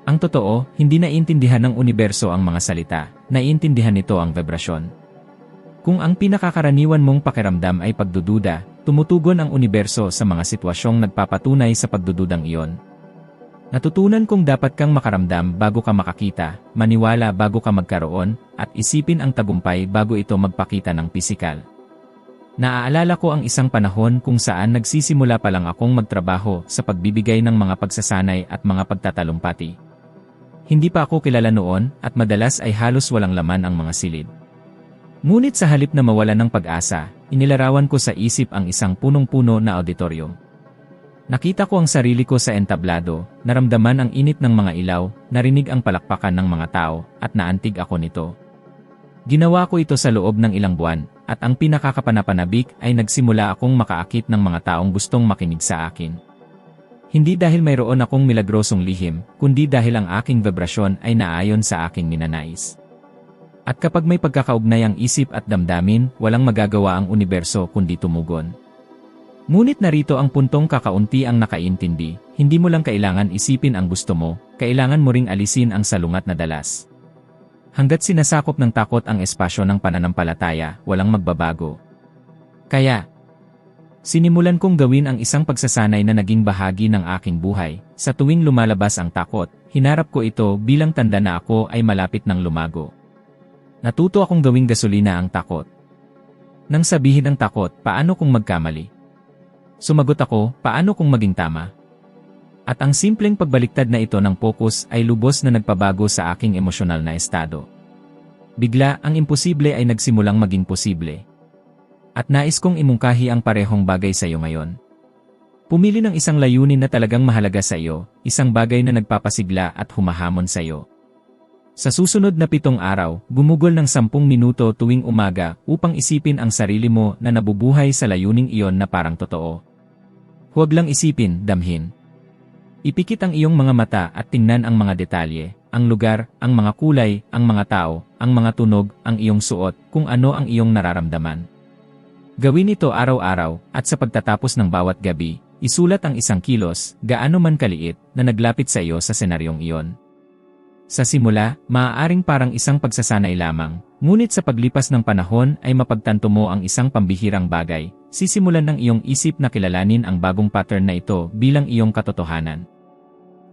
Ang totoo, hindi naiintindihan ng universo ang mga salita, naiintindihan nito ang vibrasyon. Kung ang pinakakaraniwan mong pakiramdam ay pagdududa, tumutugon ang universo sa mga sitwasyong nagpapatunay sa pagdududang iyon. Natutunan kong dapat kang makaramdam bago ka makakita, maniwala bago ka magkaroon, at isipin ang tagumpay bago ito magpakita ng pisikal. Naaalala ko ang isang panahon kung saan nagsisimula pa lang akong magtrabaho sa pagbibigay ng mga pagsasanay at mga pagtatalumpati. Hindi pa ako kilala noon at madalas ay halos walang laman ang mga silid. Ngunit sa halip na mawalan ng pag-asa, inilarawan ko sa isip ang isang punong-puno na auditorium. Nakita ko ang sarili ko sa entablado, naramdaman ang init ng mga ilaw, narinig ang palakpakan ng mga tao, at naantig ako nito. Ginawa ko ito sa loob ng ilang buwan, at ang pinakakapanapanabik ay nagsimula akong makaakit ng mga taong gustong makinig sa akin. Hindi dahil mayroon akong milagrosong lihim, kundi dahil ang aking vibrasyon ay naayon sa aking ninanais. At kapag may pagkakaugnay ang isip at damdamin, walang magagawa ang universo kundi tumugon. Ngunit narito ang puntong kakaunti ang nakaintindi, hindi mo lang kailangan isipin ang gusto mo, kailangan mo ring alisin ang salungat na dalas. Hanggat sinasakop ng takot ang espasyo ng pananampalataya, walang magbabago. Kaya, sinimulan kong gawin ang isang pagsasanay na naging bahagi ng aking buhay. Sa tuwing lumalabas ang takot, hinarap ko ito bilang tanda na ako ay malapit ng lumago. Natuto akong gawing gasolina ang takot. Nang sabihin ang takot, paano kung magkamali? Sumagot ako, paano kung maging tama? At ang simpleng pagbaliktad na ito ng focus ay lubos na nagpabago sa aking emosyonal na estado. Bigla, ang imposible ay nagsimulang maging posible. At nais kong imungkahi ang parehong bagay sa iyo ngayon. Pumili ng isang layunin na talagang mahalaga sa iyo, isang bagay na nagpapasigla at humahamon sa iyo. Sa susunod na 7 araw, gumugol ng 10 minuto tuwing umaga upang isipin ang sarili mo na nabubuhay sa layuning iyon na parang totoo. Huwag lang isipin, damhin. Ipikit ang iyong mga mata at tingnan ang mga detalye, ang lugar, ang mga kulay, ang mga tao, ang mga tunog, ang iyong suot, kung ano ang iyong nararamdaman. Gawin ito araw-araw, at sa pagtatapos ng bawat gabi, isulat ang isang kilos, gaano man kaliit, na naglapit sa iyo sa senaryong iyon. Sa simula, maaaring parang isang pagsasanay lamang, ngunit sa paglipas ng panahon ay mapagtanto mo ang isang pambihirang bagay. Sisimulan ng iyong isip na kilalanin ang bagong pattern na ito bilang iyong katotohanan.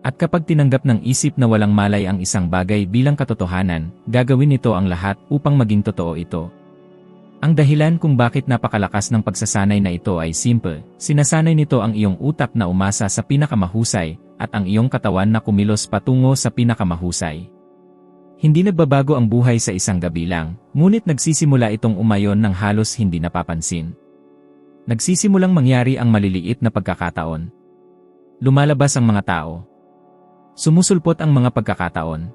At kapag tinanggap ng isip na walang malay ang isang bagay bilang katotohanan, gagawin nito ang lahat upang maging totoo ito. Ang dahilan kung bakit napakalakas ng pagsasanay na ito ay simple, sinasanay nito ang iyong utak na umasa sa pinakamahusay, at ang iyong katawan na kumilos patungo sa pinakamahusay. Hindi nagbabago ang buhay sa isang gabi lang, ngunit nagsisimula itong umayon ng halos hindi napapansin. Nagsisimulang mangyari ang maliliit na pagkakataon. Lumalabas ang mga tao. Sumusulpot ang mga pagkakataon.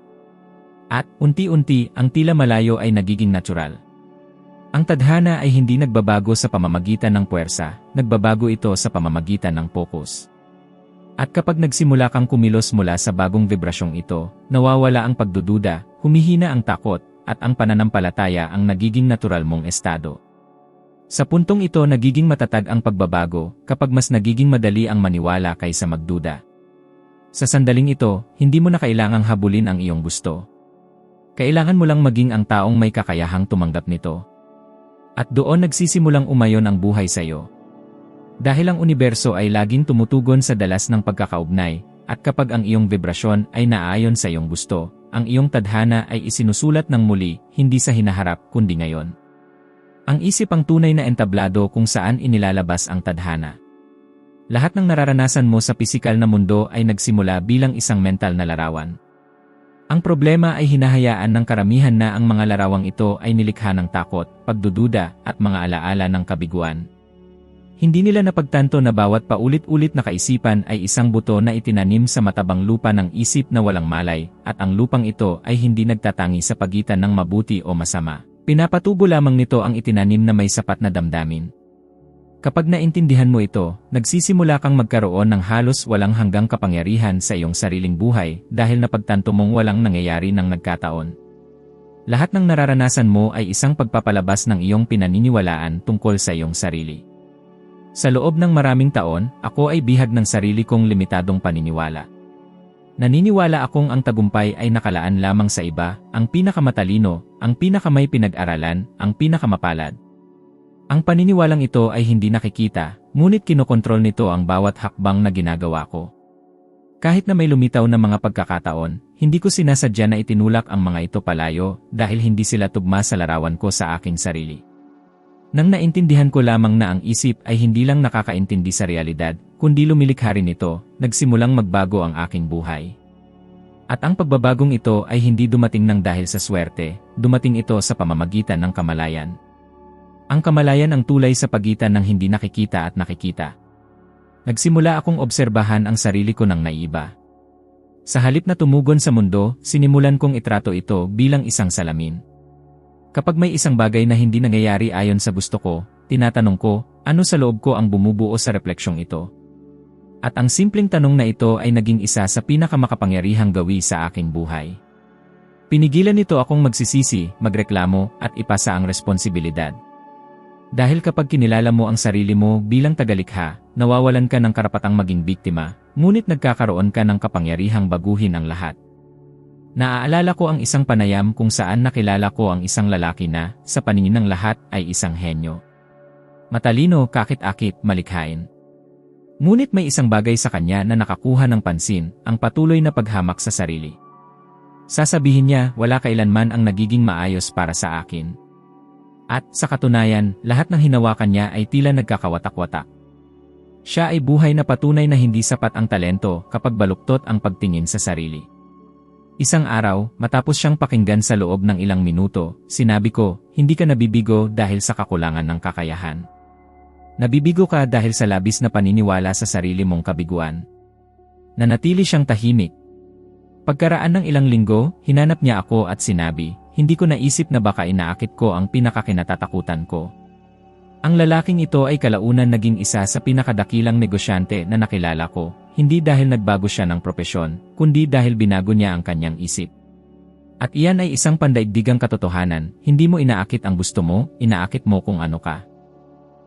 At, unti-unti, ang tila malayo ay nagiging natural. Ang tadhana ay hindi nagbabago sa pamamagitan ng puwersa, nagbabago ito sa pamamagitan ng focus. At kapag nagsimula kang kumilos mula sa bagong vibrasyong ito, nawawala ang pagdududa, humihina ang takot, at ang pananampalataya ang nagiging natural mong estado. Sa puntong ito nagiging matatag ang pagbabago kapag mas nagiging madali ang maniwala kaysa magduda. Sa sandaling ito, hindi mo na kailangang habulin ang iyong gusto. Kailangan mo lang maging ang taong may kakayahang tumanggap nito. At doon nagsisimulang umayon ang buhay sa iyo. Dahil ang universo ay laging tumutugon sa dalas ng pagkakaugnay, at kapag ang iyong vibrasyon ay naayon sa iyong gusto, ang iyong tadhana ay isinusulat ng muli, hindi sa hinaharap kundi ngayon. Ang isip ang tunay na entablado kung saan inilalabas ang tadhana. Lahat ng nararanasan mo sa pisikal na mundo ay nagsimula bilang isang mental na larawan. Ang problema ay hinahayaan ng karamihan na ang mga larawang ito ay nilikha ng takot, pagdududa, at mga alaala ng kabiguan. Hindi nila napagtanto na bawat paulit-ulit na kaisipan ay isang buto na itinanim sa matabang lupa ng isip na walang malay, at ang lupang ito ay hindi nagtatangi sa pagitan ng mabuti o masama. Pinapatubo lamang nito ang itinanim na may sapat na damdamin. Kapag naintindihan mo ito, nagsisimula kang magkaroon ng halos walang hanggang kapangyarihan sa iyong sariling buhay dahil napagtanto mong walang nangyayari ng nagkataon. Lahat ng nararanasan mo ay isang pagpapalabas ng iyong pinaniniwalaan tungkol sa iyong sarili. Sa loob ng maraming taon, ako ay bihag ng sarili kong limitadong paniniwala. Naniniwala akong ang tagumpay ay nakalaan lamang sa iba, ang pinakamatalino, ang pinakamay pinag-aralan, ang pinakamapalad. Ang paniniwalang ito ay hindi nakikita, ngunit kinokontrol nito ang bawat hakbang na ginagawa ko. Kahit na may lumitaw na mga pagkakataon, hindi ko sinasadya na itinulak ang mga ito palayo dahil hindi sila tugma sa larawan ko sa aking sarili. Nang naintindihan ko lamang na ang isip ay hindi lang nakakaintindi sa realidad, kundi lumilikha rin ito, nagsimulang magbago ang aking buhay. At ang pagbabagong ito ay hindi dumating nang dahil sa swerte, dumating ito sa pamamagitan ng kamalayan. Ang kamalayan ang tulay sa pagitan ng hindi nakikita at nakikita. Nagsimula akong obserbahan ang sarili ko ng naiba. Sa halip na tumugon sa mundo, sinimulan kong itrato ito bilang isang salamin. Kapag may isang bagay na hindi nangyayari ayon sa gusto ko, tinatanong ko, ano sa loob ko ang bumubuo sa refleksyong ito? At ang simpleng tanong na ito ay naging isa sa pinakamakapangyarihang gawi sa aking buhay. Pinigilan nito akong magsisisi, magreklamo, at ipasa ang responsibilidad. Dahil kapag kinilala mo ang sarili mo bilang tagalikha, nawawalan ka ng karapatang maging biktima, ngunit nagkakaroon ka ng kapangyarihang baguhin ang lahat. Naaalala ko ang isang panayam kung saan nakilala ko ang isang lalaki na, sa paningin ng lahat, ay isang henyo. Matalino, kakit-akit, malikhain. Ngunit may isang bagay sa kanya na nakakuha ng pansin, ang patuloy na paghamak sa sarili. Sasabihin niya, wala kailanman ang nagiging maayos para sa akin. At, sa katunayan, lahat ng hinawakan niya ay tila nagkakawatak-watak. Siya ay buhay na patunay na hindi sapat ang talento kapag baluktot ang pagtingin sa sarili. Isang araw, matapos siyang pakinggan sa loob ng ilang minuto, sinabi ko, hindi ka nabibigo dahil sa kakulangan ng kakayahan. Nabibigo ka dahil sa labis na paniniwala sa sarili mong kabiguan. Nanatili siyang tahimik. Pagkaraan ng ilang linggo, hinanap niya ako at sinabi, hindi ko naisip na baka inaakit ko ang pinakakinatatakutan ko. Ang lalaking ito ay kalaunan naging isa sa pinakadakilang negosyante na nakilala ko, hindi dahil nagbago siya ng propesyon, kundi dahil binago niya ang kanyang isip. At iyan ay isang pandaigdigang katotohanan, hindi mo inaakit ang gusto mo, inaakit mo kung ano ka.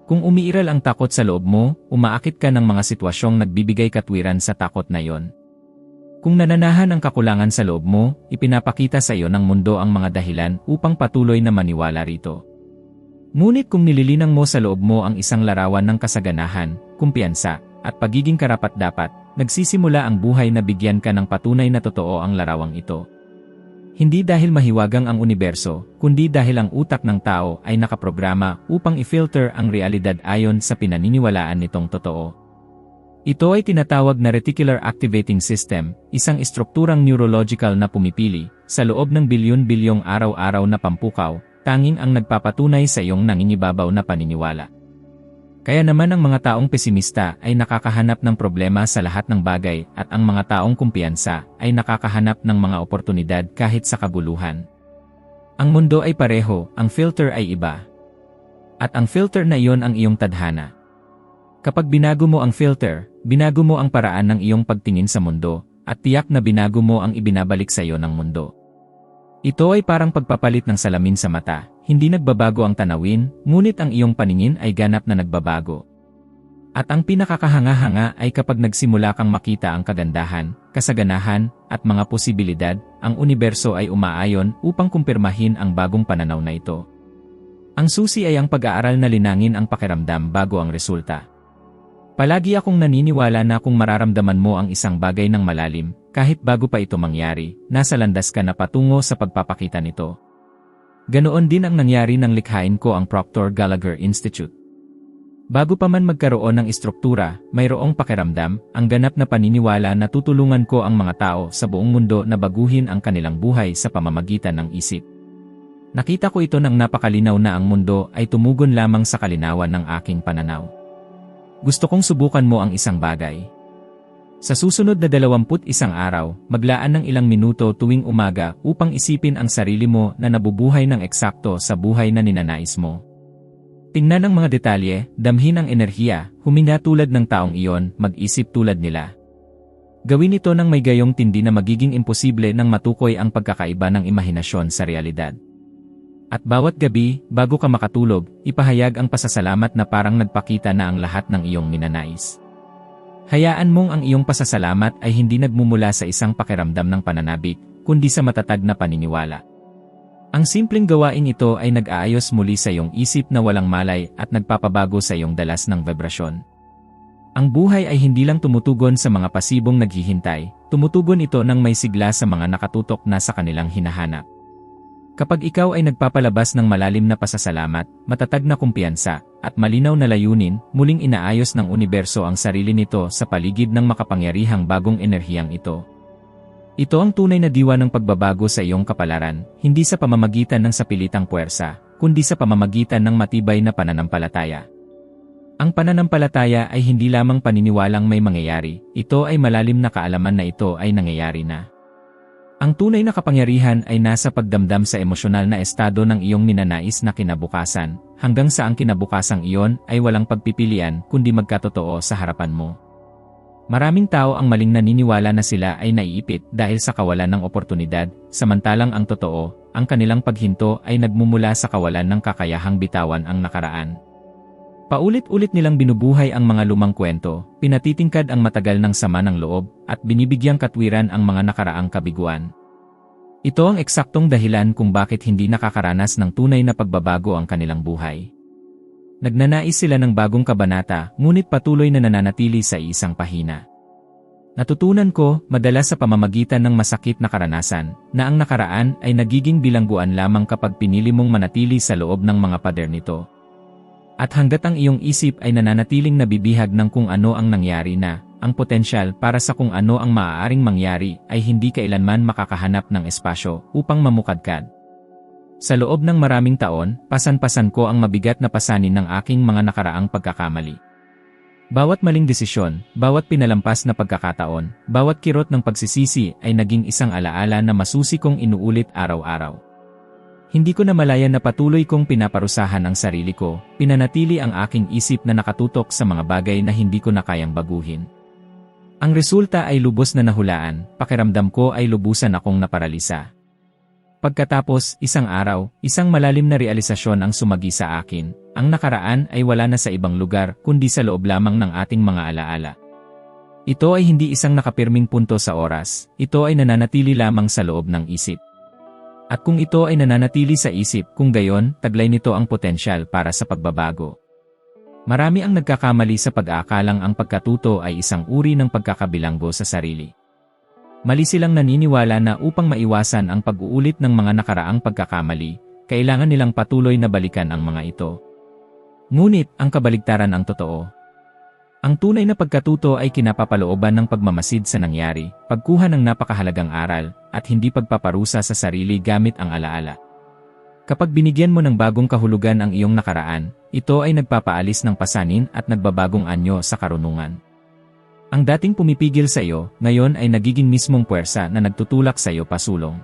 Kung umiiral ang takot sa loob mo, umaakit ka ng mga sitwasyong nagbibigay katwiran sa takot na yon. Kung nananahan ang kakulangan sa loob mo, ipinapakita sa iyo ng mundo ang mga dahilan upang patuloy na maniwala rito. Ngunit kung nililinang mo sa loob mo ang isang larawan ng kasaganahan, kumpiyansa, at pagiging karapat-dapat, nagsisimula ang buhay na bigyan ka ng patunay na totoo ang larawang ito. Hindi dahil mahiwagang ang universo, kundi dahil ang utak ng tao ay nakaprograma upang i-filter ang realidad ayon sa pinaniniwalaan nitong totoo. Ito ay tinatawag na Reticular Activating System, isang estrukturang neurological na pumipili, sa loob ng bilyon-bilyong araw-araw na pampukaw, tanging ang nagpapatunay sa iyong nangingibabaw na paniniwala. Kaya naman ang mga taong pesimista ay nakakahanap ng problema sa lahat ng bagay at ang mga taong kumpiyansa ay nakakahanap ng mga oportunidad kahit sa kaguluhan. Ang mundo ay pareho, ang filter ay iba. At ang filter na iyon ang iyong tadhana. Kapag binago mo ang filter, binago mo ang paraan ng iyong pagtingin sa mundo, at tiyak na binago mo ang ibinabalik sa iyo ng mundo. Ito ay parang pagpapalit ng salamin sa mata, hindi nagbabago ang tanawin, ngunit ang iyong paningin ay ganap na nagbabago. At ang pinakakahanga-hanga ay kapag nagsimula kang makita ang kagandahan, kasaganahan, at mga posibilidad, ang universo ay umaayon upang kumpirmahin ang bagong pananaw na ito. Ang susi ay ang pag-aaral na linangin ang pakiramdam bago ang resulta. Palagi akong naniniwala na kung mararamdaman mo ang isang bagay ng malalim, kahit bago pa ito mangyari, nasa landas ka na patungo sa pagpapakita nito. Ganoon din ang nangyari nang likhain ko ang Proctor Gallagher Institute. Bago pa man magkaroon ng istruktura, mayroong pakiramdam, ang ganap na paniniwala na tutulungan ko ang mga tao sa buong mundo na baguhin ang kanilang buhay sa pamamagitan ng isip. Nakita ko ito nang napakalinaw na ang mundo ay tumugon lamang sa kalinawan ng aking pananaw. Gusto kong subukan mo ang isang bagay. Sa susunod na 21 araw, maglaan ng ilang minuto tuwing umaga upang isipin ang sarili mo na nabubuhay ng eksakto sa buhay na ninanais mo. Tingnan ang mga detalye, damhin ang enerhiya, huminga tulad ng taong iyon, mag-isip tulad nila. Gawin ito nang may gayong tindi na magiging imposible nang matukoy ang pagkakaiba ng imahinasyon sa realidad. At bawat gabi, bago ka makatulog, ipahayag ang pasasalamat na parang nagpakita na ang lahat ng iyong ninanais. Hayaan mong ang iyong pasasalamat ay hindi nagmumula sa isang pakiramdam ng pananabik, kundi sa matatag na paniniwala. Ang simpleng gawain ito ay nag-aayos muli sa iyong isip na walang malay at nagpapabago sa iyong dalas ng vibrasyon. Ang buhay ay hindi lang tumutugon sa mga pasibong naghihintay, tumutugon ito ng may sigla sa mga nakatutok na sa kanilang hinahanap. Kapag ikaw ay nagpapalabas ng malalim na pasasalamat, matatag na kumpiyansa, at malinaw na layunin, muling inaayos ng universo ang sarili nito sa paligid ng makapangyarihang bagong enerhiyang ito. Ito ang tunay na diwa ng pagbabago sa iyong kapalaran, hindi sa pamamagitan ng sapilitang puwersa, kundi sa pamamagitan ng matibay na pananampalataya. Ang pananampalataya ay hindi lamang paniniwalang may mangyayari, ito ay malalim na kaalaman na ito ay nangyayari na. Ang tunay na kapangyarihan ay nasa pagdamdam sa emosyonal na estado ng iyong ninanais na kinabukasan, hanggang sa ang kinabukasang iyon ay walang pagpipilian kundi magkatotoo sa harapan mo. Maraming tao ang maling naniniwala na sila ay naiipit dahil sa kawalan ng oportunidad, samantalang ang totoo, ang kanilang paghinto ay nagmumula sa kawalan ng kakayahang bitawan ang nakaraan. Paulit-ulit nilang binubuhay ang mga lumang kwento, pinatitingkad ang matagal ng sama ng loob, at binibigyang katwiran ang mga nakaraang kabiguan. Ito ang eksaktong dahilan kung bakit hindi nakakaranas ng tunay na pagbabago ang kanilang buhay. Nagnanais sila ng bagong kabanata, ngunit patuloy na nananatili sa isang pahina. Natutunan ko, madalas sa pamamagitan ng masakit na karanasan, na ang nakaraan ay nagiging bilangguan lamang kapag pinili mong manatili sa loob ng mga pader nito. At hanggat ang iyong isip ay nananatiling nabibihag ng kung ano ang nangyari na, ang potensyal para sa kung ano ang maaaring mangyari ay hindi kailanman makakahanap ng espasyo upang mamukadkad. Sa loob ng maraming taon, pasan-pasan ko ang mabigat na pasanin ng aking mga nakaraang pagkakamali. Bawat maling desisyon, bawat pinalampas na pagkakataon, bawat kirot ng pagsisisi ay naging isang alaala na masusi kong inuulit araw-araw. Hindi ko namalayan na patuloy kong pinaparusahan ang sarili ko, pinanatili ang aking isip na nakatutok sa mga bagay na hindi ko na kayang baguhin. Ang resulta ay lubos na nahulaan, pakiramdam ko ay lubusan akong naparalisa. Pagkatapos, isang araw, isang malalim na realisasyon ang sumagi sa akin, ang nakaraan ay wala na sa ibang lugar kundi sa loob lamang ng ating mga alaala. Ito ay hindi isang nakapirming punto sa oras, ito ay nananatili lamang sa loob ng isip. At kung ito ay nananatili sa isip, kung gayon, taglay nito ang potensyal para sa pagbabago. Marami ang nagkakamali sa pag-aakalang ang pagkatuto ay isang uri ng pagkakabilanggo sa sarili. Mali silang naniniwala na upang maiwasan ang pag-uulit ng mga nakaraang pagkakamali, kailangan nilang patuloy na balikan ang mga ito. Ngunit, ang kabaligtaran ang totoo. Ang tunay na pagkatuto ay kinapapalooban ng pagmamasid sa nangyari, pagkuha ng napakahalagang aral, at hindi pagpaparusa sa sarili gamit ang alaala. Kapag binigyan mo ng bagong kahulugan ang iyong nakaraan, ito ay nagpapaalis ng pasanin at nagbabagong anyo sa karunungan. Ang dating pumipigil sa iyo, ngayon ay nagiging mismong puwersa na nagtutulak sa iyo pasulong.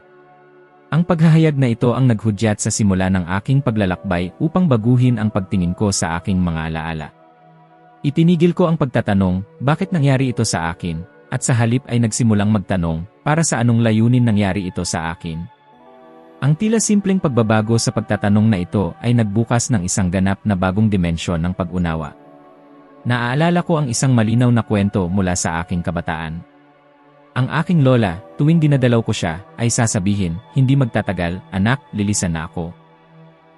Ang paghahayag na ito ang naghudyat sa simula ng aking paglalakbay upang baguhin ang pagtingin ko sa aking mga alaala. Itinigil ko ang pagtatanong, bakit nangyari ito sa akin, at sa halip ay nagsimulang magtanong, para sa anong layunin nangyari ito sa akin. Ang tila simpleng pagbabago sa pagtatanong na ito ay nagbukas ng isang ganap na bagong dimensyon ng pag-unawa. Naaalala ko ang isang malinaw na kwento mula sa aking kabataan. Ang aking lola, tuwing dinadalaw ko siya, ay sasabihin, hindi magtatagal, anak, lilisan na ako.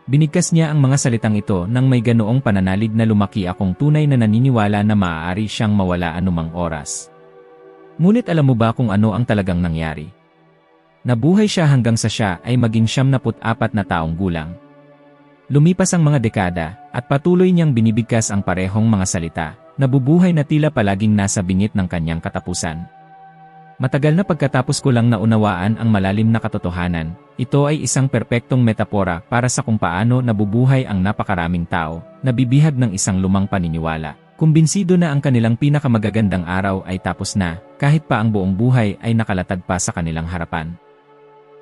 Binigkas niya ang mga salitang ito nang may ganoong pananalig na lumaki akong tunay na naniniwala na maaari siyang mawala anumang oras. Ngunit alam mo ba kung ano ang talagang nangyari? Nabuhay siya hanggang sa siya ay maging 74 na taong gulang. Lumipas ang mga dekada, at patuloy niyang binibigkas ang parehong mga salita, nabubuhay na tila palaging nasa bingit ng kanyang katapusan. Matagal na pagkatapos ko lang naunawaan ang malalim na katotohanan, ito ay isang perpektong metapora para sa kung paano nabubuhay ang napakaraming tao, nabibihag ng isang lumang paniniwala. Kumbinsido na ang kanilang pinakamagagandang araw ay tapos na, kahit pa ang buong buhay ay nakalatag pa sa kanilang harapan.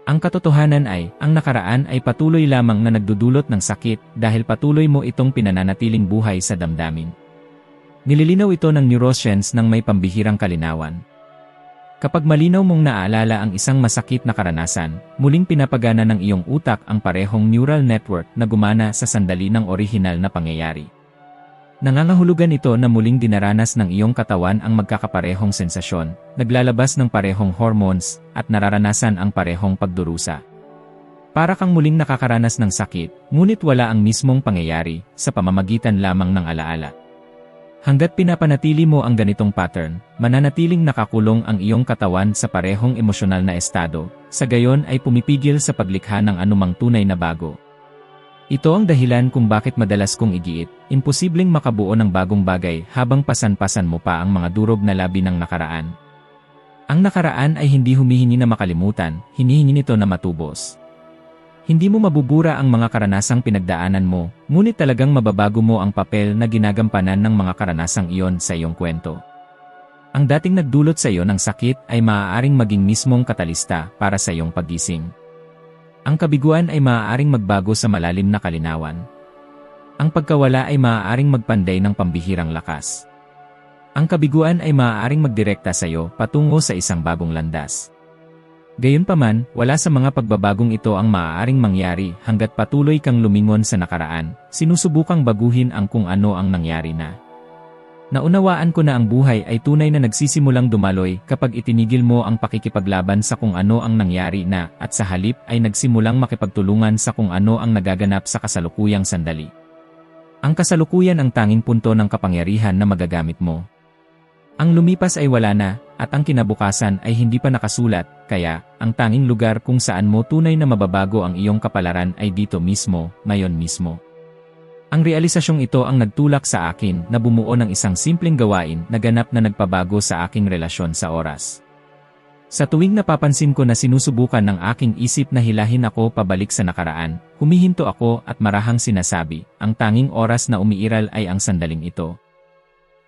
Ang katotohanan ay, ang nakaraan ay patuloy lamang na nagdudulot ng sakit dahil patuloy mo itong pinananatiling buhay sa damdamin. Nililinaw ito ng neuroscience ng may pambihirang kalinawan. Kapag malinaw mong naaalala ang isang masakit na karanasan, muling pinapagana ng iyong utak ang parehong neural network na gumana sa sandali ng orihinal na pangyayari. Nangangahulugan ito na muling dinaranas ng iyong katawan ang magkakaparehong sensasyon, naglalabas ng parehong hormones, at nararanasan ang parehong pagdurusa. Para kang muling nakakaranas ng sakit, ngunit wala ang mismong pangyayari, sa pamamagitan lamang ng alaala. Hanggat pinapanatili mo ang ganitong pattern, mananatiling nakakulong ang iyong katawan sa parehong emosyonal na estado, sa gayon ay pumipigil sa paglikha ng anumang tunay na bago. Ito ang dahilan kung bakit madalas kong igiit, imposibleng makabuo ng bagong bagay habang pasan-pasan mo pa ang mga durog na labi ng nakaraan. Ang nakaraan ay hindi humihingi na makalimutan, hinihingi nito na matubos. Hindi mo mabubura ang mga karanasang pinagdaanan mo, ngunit talagang mababago mo ang papel na ginagampanan ng mga karanasang iyon sa iyong kwento. Ang dating nagdulot sa iyo ng sakit ay maaaring maging mismong katalista para sa iyong paggising. Ang kabiguan ay maaaring magbago sa malalim na kalinawan. Ang pagkawala ay maaaring magpanday ng pambihirang lakas. Ang kabiguan ay maaaring magdirekta sa iyo patungo sa isang bagong landas. Gayunpaman, wala sa mga pagbabagong ito ang maaaring mangyari hanggat patuloy kang lumingon sa nakaraan, sinusubukang baguhin ang kung ano ang nangyari na. Naunawaan ko na ang buhay ay tunay na nagsisimulang dumaloy kapag itinigil mo ang pakikipaglaban sa kung ano ang nangyari na at sa halip ay nagsimulang makipagtulungan sa kung ano ang nagaganap sa kasalukuyang sandali. Ang kasalukuyan ang tanging punto ng kapangyarihan na magagamit mo. Ang lumipas ay wala na, at ang kinabukasan ay hindi pa nakasulat, kaya, ang tanging lugar kung saan mo tunay na mababago ang iyong kapalaran ay dito mismo, ngayon mismo. Ang realisasyong ito ang nagtulak sa akin na bumuo ng isang simpleng gawain na ganap na nagpabago sa aking relasyon sa oras. Sa tuwing napapansin ko na sinusubukan ng aking isip na hilahin ako pabalik sa nakaraan, humihinto ako at marahang sinasabi, ang tanging oras na umiiral ay ang sandaling ito.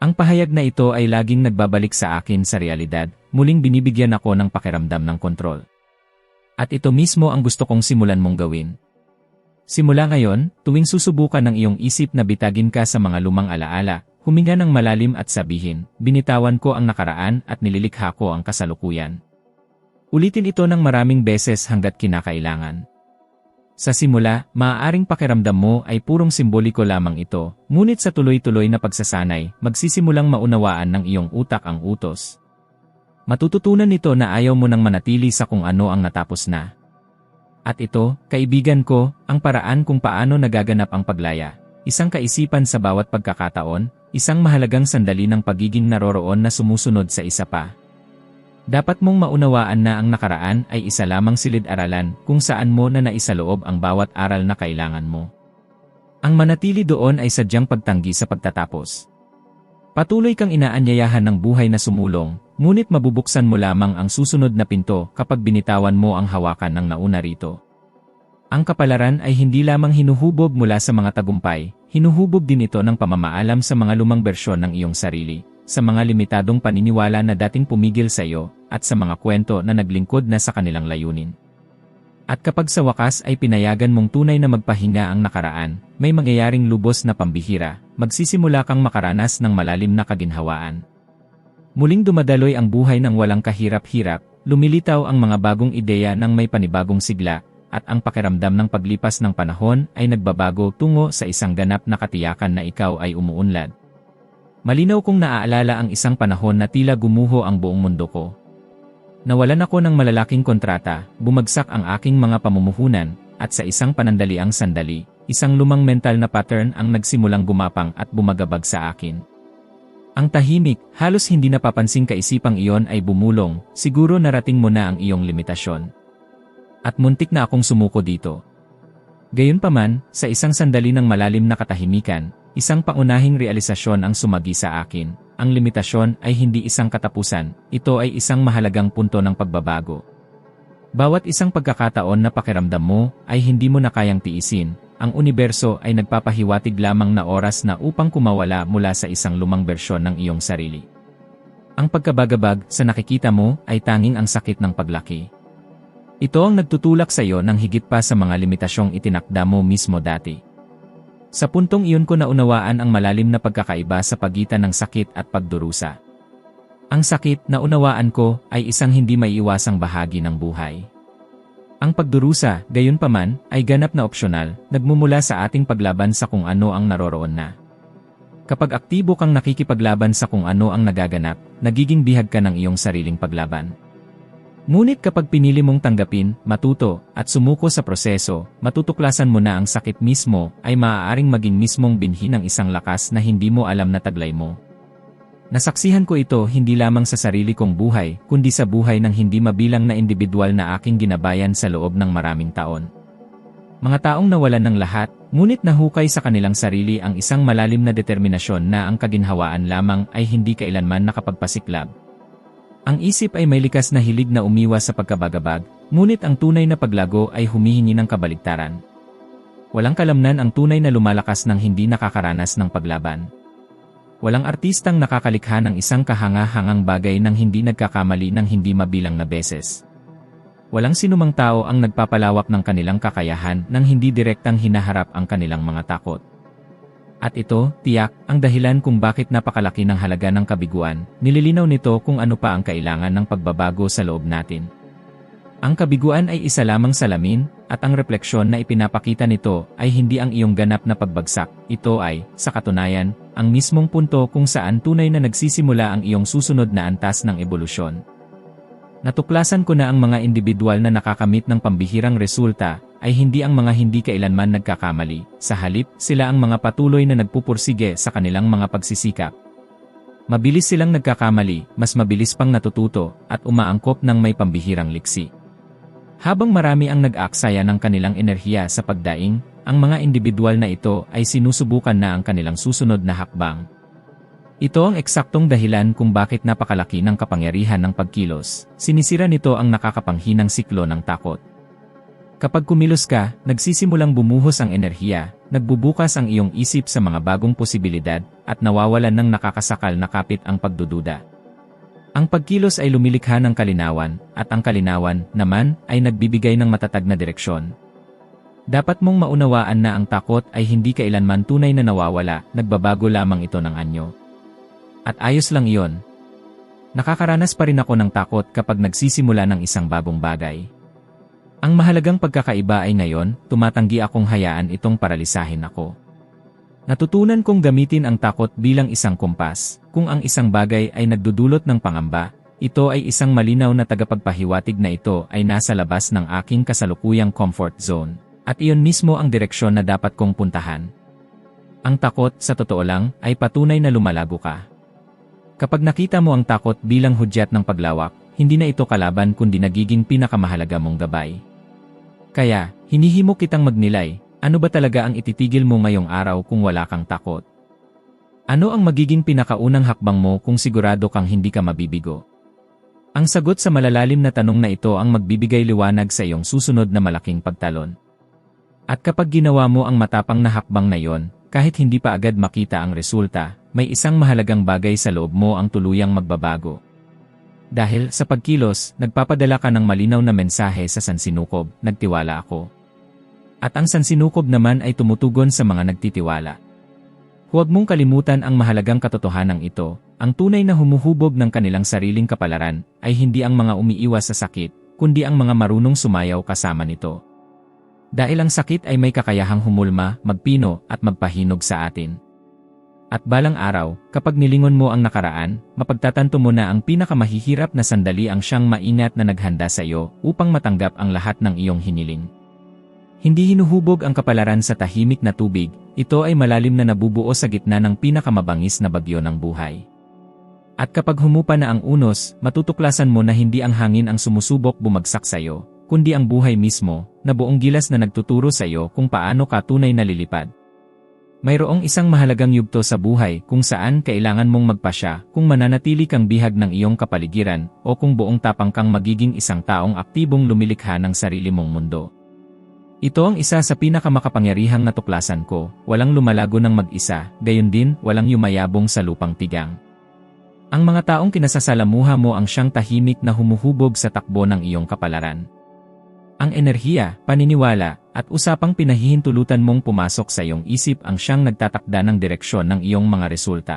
Ang pahayag na ito ay laging nagbabalik sa akin sa realidad, muling binibigyan ako ng pakiramdam ng kontrol. At ito mismo ang gusto kong simulan mong gawin. Simula ngayon, tuwing susubukan ng iyong isip na bitagin ka sa mga lumang alaala, huminga ng malalim at sabihin, binitawan ko ang nakaraan at nililikha ko ang kasalukuyan. Ulitin ito ng maraming beses hanggat kinakailangan. Sa simula, maaaring pakiramdam mo ay purong simboliko lamang ito, ngunit sa tuloy-tuloy na pagsasanay, magsisimulang maunawaan ng iyong utak ang utos. Matututunan nito na ayaw mo nang manatili sa kung ano ang natapos na. At ito, kaibigan ko, ang paraan kung paano nagaganap ang paglaya. Isang kaisipan sa bawat pagkakataon, isang mahalagang sandali ng pagiging naroroon na sumusunod sa isa pa. Dapat mong maunawaan na ang nakaraan ay isa lamang silid-aralan kung saan mo na naisaloob ang bawat aral na kailangan mo. Ang manatili doon ay sadyang pagtanggi sa pagtatapos. Patuloy kang inaanyayahan ng buhay na sumulong, ngunit mabubuksan mo lamang ang susunod na pinto kapag binitawan mo ang hawakan ng nauna rito. Ang kapalaran ay hindi lamang hinuhubog mula sa mga tagumpay, hinuhubog din ito ng pamamaalam sa mga lumang bersyon ng iyong sarili, sa mga limitadong paniniwala na dating pumigil sa iyo, at sa mga kwento na naglingkod na sa kanilang layunin. At kapag sa wakas ay pinayagan mong tunay na magpahinga ang nakaraan, may mangyayaring lubos na pambihira, magsisimula kang makaranas ng malalim na kaginhawaan. Muling dumadaloy ang buhay ng walang kahirap-hirap, lumilitaw ang mga bagong ideya ng may panibagong sigla, at ang pakiramdam ng paglipas ng panahon ay nagbabago tungo sa isang ganap na katiyakan na ikaw ay umuunlad. Malinaw kong naaalala ang isang panahon na tila gumuho ang buong mundo ko. Nawalan ako ng malalaking kontrata, bumagsak ang aking mga pamumuhunan, at sa isang panandaliang sandali, isang lumang mental na pattern ang nagsimulang gumapang at bumagabag sa akin. Ang tahimik, halos hindi napapansing kaisipang iyon ay bumulong, siguro narating mo na ang iyong limitasyon. At muntik na akong sumuko dito. Gayunpaman, sa isang sandali ng malalim na katahimikan, isang paunahing realisasyon ang sumagi sa akin. Ang limitasyon ay hindi isang katapusan, ito ay isang mahalagang punto ng pagbabago. Bawat isang pagkakataon na pakiramdam mo ay hindi mo na kayang tiisin, ang universo ay nagpapahiwatig lamang na oras na upang kumawala mula sa isang lumang bersyon ng iyong sarili. Ang pagkabagabag sa nakikita mo ay tanging ang sakit ng paglaki. Ito ang nagtutulak sa iyo ng higit pa sa mga limitasyong itinakda mo mismo dati. Sa puntong iyon ko naunawaan ang malalim na pagkakaiba sa pagitan ng sakit at pagdurusa. Ang sakit na unawaan ko ay isang hindi maiiwasang bahagi ng buhay. Ang pagdurusa, gayunpaman, ay ganap na opsyonal, nagmumula sa ating paglaban sa kung ano ang naroroon na. Kapag aktibo kang nakikipaglaban sa kung ano ang nagaganap, nagiging bihag ka ng iyong sariling paglaban. Ngunit kapag pinili mong tanggapin, matuto, at sumuko sa proseso, matutuklasan mo na ang sakit mismo ay maaaring maging mismong binhi ng isang lakas na hindi mo alam na taglay mo. Nasaksihan ko ito hindi lamang sa sarili kong buhay, kundi sa buhay ng hindi mabilang na individual na aking ginabayan sa loob ng maraming taon. Mga taong nawalan ng lahat, ngunit nahukay sa kanilang sarili ang isang malalim na determinasyon na ang kaginhawaan lamang ay hindi kailanman nakapagpasiklab. Ang isip ay may likas na hilig na umiwas sa pagkabagabag, Ngunit ang tunay na paglago ay humihingi ng kabaligtaran. Walang kalamnan ang tunay na lumalakas ng hindi nakakaranas ng paglaban. Walang artistang nakakalikha ng isang kahanga-hangang bagay nang hindi nagkakamali ng hindi mabilang na beses. Walang sinumang tao ang nagpapalawak ng kanilang kakayahan nang hindi direktang hinaharap ang kanilang mga takot. At ito, tiyak, ang dahilan kung bakit napakalaki ng halaga ng kabiguan. Nililinaw nito kung ano pa ang kailangan ng pagbabago sa loob natin. Ang kabiguan ay isa lamang salamin, at ang refleksyon na ipinapakita nito ay hindi ang iyong ganap na pagbagsak. Ito ay, sa katunayan, ang mismong punto kung saan tunay na nagsisimula ang iyong susunod na antas ng ebolusyon. Natuklasan ko na ang mga individual na nakakamit ng pambihirang resulta ay hindi ang mga hindi kailanman nagkakamali. Sa halip, sila ang mga patuloy na nagpupursige sa kanilang mga pagsisikap. Mabilis silang nagkakamali, mas mabilis pang natututo, at umaangkop ng may pambihirang liksi. Habang marami ang nag-aaksaya ng kanilang enerhiya sa pagdaing, ang mga individual na ito ay sinusubukan na ang kanilang susunod na hakbang. Ito ang eksaktong dahilan kung bakit napakalaki ng kapangyarihan ng pagkilos. Sinisira nito ang nakakapanghinang siklo ng takot. Kapag kumilos ka, nagsisimulang bumuhos ang enerhiya, nagbubukas ang iyong isip sa mga bagong posibilidad, at nawawalan ng nakakasakal na kapit ang pagdududa. Ang pagkilos ay lumilikha ng kalinawan, at ang kalinawan, naman, ay nagbibigay ng matatag na direksyon. Dapat mong maunawaan na ang takot ay hindi kailanman tunay na nawawala, nagbabago lamang ito ng anyo. At ayos lang iyon. Nakakaranas pa rin ako ng takot kapag nagsisimula ng isang bagong bagay. Ang mahalagang pagkakaiba ay ngayon, tumatanggi akong hayaan itong paralisahin ako. Natutunan kong gamitin ang takot bilang isang kumpas. Kung ang isang bagay ay nagdudulot ng pangamba, ito ay isang malinaw na tagapagpahiwatig na ito ay nasa labas ng aking kasalukuyang comfort zone. At iyon mismo ang direksyon na dapat kong puntahan. Ang takot, sa totoo lang, ay patunay na lumalago ka. Kapag nakita mo ang takot bilang hudyat ng paglawak, hindi na ito kalaban kundi nagiging pinakamahalaga mong gabay. Kaya, hinihimok kitang magnilay. Ano ba talaga ang ititigil mo ngayong araw kung wala kang takot? Ano ang magiging pinakaunang hakbang mo kung sigurado kang hindi ka mabibigo? Ang sagot sa malalalim na tanong na ito ang magbibigay liwanag sa iyong susunod na malaking pagtalon. At kapag ginawa mo ang matapang na hakbang na iyon, kahit hindi pa agad makita ang resulta, may isang mahalagang bagay sa loob mo ang tuluyang magbabago. Dahil sa pagkilos, nagpapadala ka ng malinaw na mensahe sa sansinukob, nagtiwala ako. At ang sansinukob naman ay tumutugon sa mga nagtitiwala. Huwag mong kalimutan ang mahalagang katotohanan ito, ang tunay na humuhubog ng kanilang sariling kapalaran, ay hindi ang mga umiiwas sa sakit, kundi ang mga marunong sumayaw kasama nito. Dahil ang sakit ay may kakayahang humulma, magpino, at magpahinog sa atin. At balang araw, kapag nilingon mo ang nakaraan, mapagtatanto mo na ang pinakamahihirap na sandali ang siyang maingat na naghanda sa iyo upang matanggap ang lahat ng iyong hiniling. Hindi hinuhubog ang kapalaran sa tahimik na tubig, ito ay malalim na nabubuo sa gitna ng pinakamabangis na bagyo ng buhay. At kapag humupa na ang unos, matutuklasan mo na hindi ang hangin ang sumusubok bumagsak sa iyo, kundi ang buhay mismo, na buong gilas na nagtuturo sa iyo kung paano ka tunay na lilipad. Mayroong isang mahalagang yugto sa buhay kung saan kailangan mong magpasya kung mananatili kang bihag ng iyong kapaligiran o kung buong tapang kang magiging isang taong aktibong lumilikha ng sarili mong mundo. Ito ang isa sa pinakamakapangyarihang natuklasan ko, walang lumalago ng mag-isa, gayon din walang yumayabong sa lupang tigang. Ang mga taong kinasasalamuha mo ang siyang tahimik na humuhubog sa takbo ng iyong kapalaran. Ang enerhiya, paniniwala, at usapang pinahihintulutan mong pumasok sa iyong isip ang siyang nagtatakda ng direksyon ng iyong mga resulta.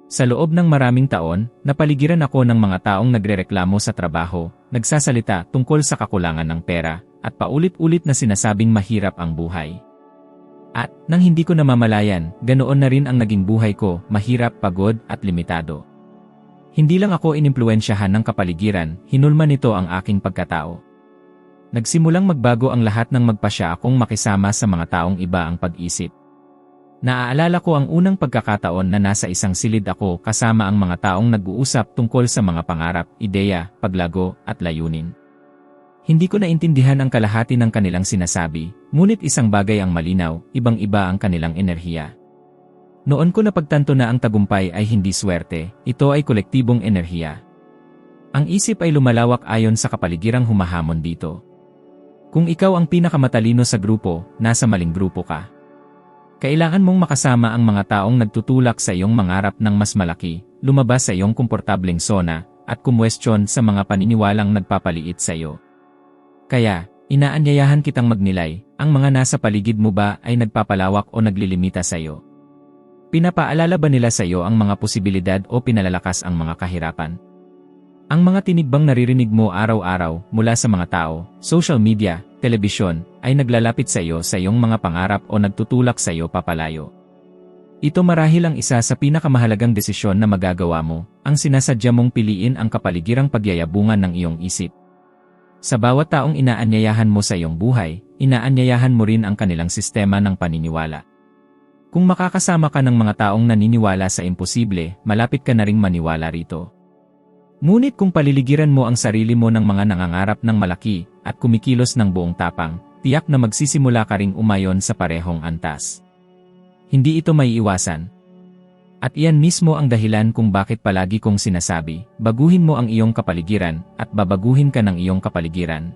Sa loob ng maraming taon, napaligiran ako ng mga taong nagrereklamo sa trabaho, nagsasalita tungkol sa kakulangan ng pera, at paulit-ulit na sinasabing mahirap ang buhay. At, nang hindi ko namamalayan, ganoon na rin ang naging buhay ko, mahirap, pagod, at limitado. Hindi lang ako inimpluwensyahan ng kapaligiran, hinulma nito ang aking pagkatao. Nagsimulang magbago ang lahat ng magpasya akong makisama sa mga taong iba ang pag-isip. Naaalala ko ang unang pagkakataon na nasa isang silid ako kasama ang mga taong nag-uusap tungkol sa mga pangarap, ideya, paglago, at layunin. Hindi ko naintindihan ang kalahati ng kanilang sinasabi, ngunit isang bagay ang malinaw, ibang-iba ang kanilang enerhiya. Noon ko napagtanto na ang tagumpay ay hindi swerte, ito ay kolektibong enerhiya. Ang isip ay lumalawak ayon sa kapaligirang humahamon dito. Kung ikaw ang pinakamatalino sa grupo, nasa maling grupo ka. Kailangan mong makasama ang mga taong nagtutulak sa iyong mangarap ng mas malaki, lumabas sa iyong komportableng zona, at kumwestiyon sa mga paniniwalang nagpapaliit sa iyo. Kaya, inaanyayahan kitang magnilay, ang mga nasa paligid mo ba ay nagpapalawak o naglilimita sa iyo? Pinapaalala ba nila sa iyo ang mga posibilidad o pinalalakas ang mga kahirapan? Ang mga tinig bang naririnig mo araw-araw mula sa mga tao, social media, telebisyon, ay naglalapit sa iyo sa iyong mga pangarap o nagtutulak sa iyo papalayo? Ito marahil ang isa sa pinakamahalagang desisyon na magagawa mo, ang sinasadya mong piliin ang kapaligirang pagyayabungan ng iyong isip. Sa bawat taong inaanyayahan mo sa iyong buhay, inaanyayahan mo rin ang kanilang sistema ng paniniwala. Kung makakasama ka ng mga taong naniniwala sa imposible, malapit ka na ring maniwala rito. Ngunit kung paliligiran mo ang sarili mo ng mga nangangarap ng malaki at kumikilos ng buong tapang, tiyak na magsisimula ka ring umayon sa parehong antas. Hindi ito maiiwasan. At iyan mismo ang dahilan kung bakit palagi kong sinasabi, baguhin mo ang iyong kapaligiran at babaguhin ka ng iyong kapaligiran.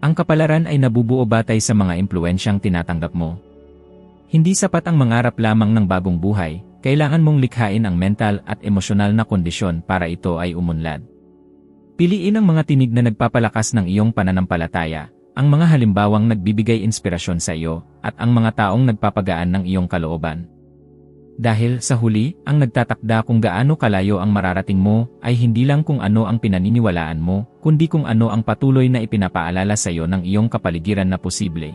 Ang kapalaran ay nabubuo batay sa mga impluensyang tinatanggap mo. Hindi sapat ang mangarap lamang ng bagong buhay, kailangan mong likhain ang mental at emosyonal na kondisyon para ito ay umunlad. Piliin ang mga tinig na nagpapalakas ng iyong pananampalataya, ang mga halimbawang nagbibigay inspirasyon sa iyo, at ang mga taong nagpapagaan ng iyong kalooban. Dahil sa huli, ang nagtatakda kung gaano kalayo ang mararating mo ay hindi lang kung ano ang pinaniniwalaan mo, kundi kung ano ang patuloy na ipinapaalala sa iyo ng iyong kapaligiran na posible.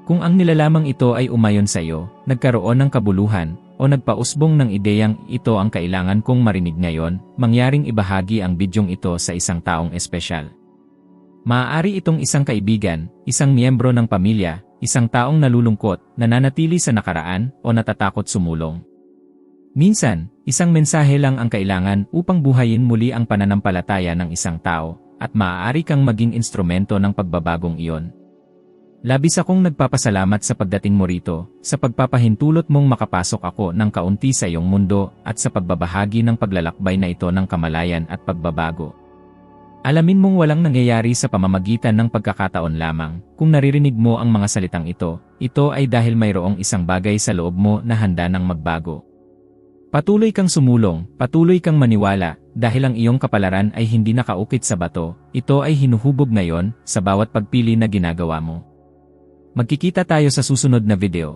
Kung ang nilalamang ito ay umayon sa iyo, nagkaroon ng kabuluhan, o nagpausbong ng ideyang ito ang kailangan kong marinig ngayon, mangyaring ibahagi ang bidyong ito sa isang taong espesyal. Maaari itong isang kaibigan, isang miyembro ng pamilya, isang taong nalulungkot, nananatili sa nakaraan, o natatakot sumulong. Minsan, isang mensahe lang ang kailangan upang buhayin muli ang pananampalataya ng isang tao, at maaari kang maging instrumento ng pagbabagong iyon. Labis akong nagpapasalamat sa pagdating mo rito, sa pagpapahintulot mong makapasok ako ng kaunti sa iyong mundo at sa pagbabahagi ng paglalakbay na ito ng kamalayan at pagbabago. Alamin mong walang nangyayari sa pamamagitan ng pagkakataon lamang. Kung naririnig mo ang mga salitang ito ay dahil mayroong isang bagay sa loob mo na handa ng magbago. Patuloy kang sumulong, patuloy kang maniwala, dahil ang iyong kapalaran ay hindi nakaukit sa bato, ito ay hinuhubog ngayon sa bawat pagpili na ginagawa mo. Magkikita tayo sa susunod na video.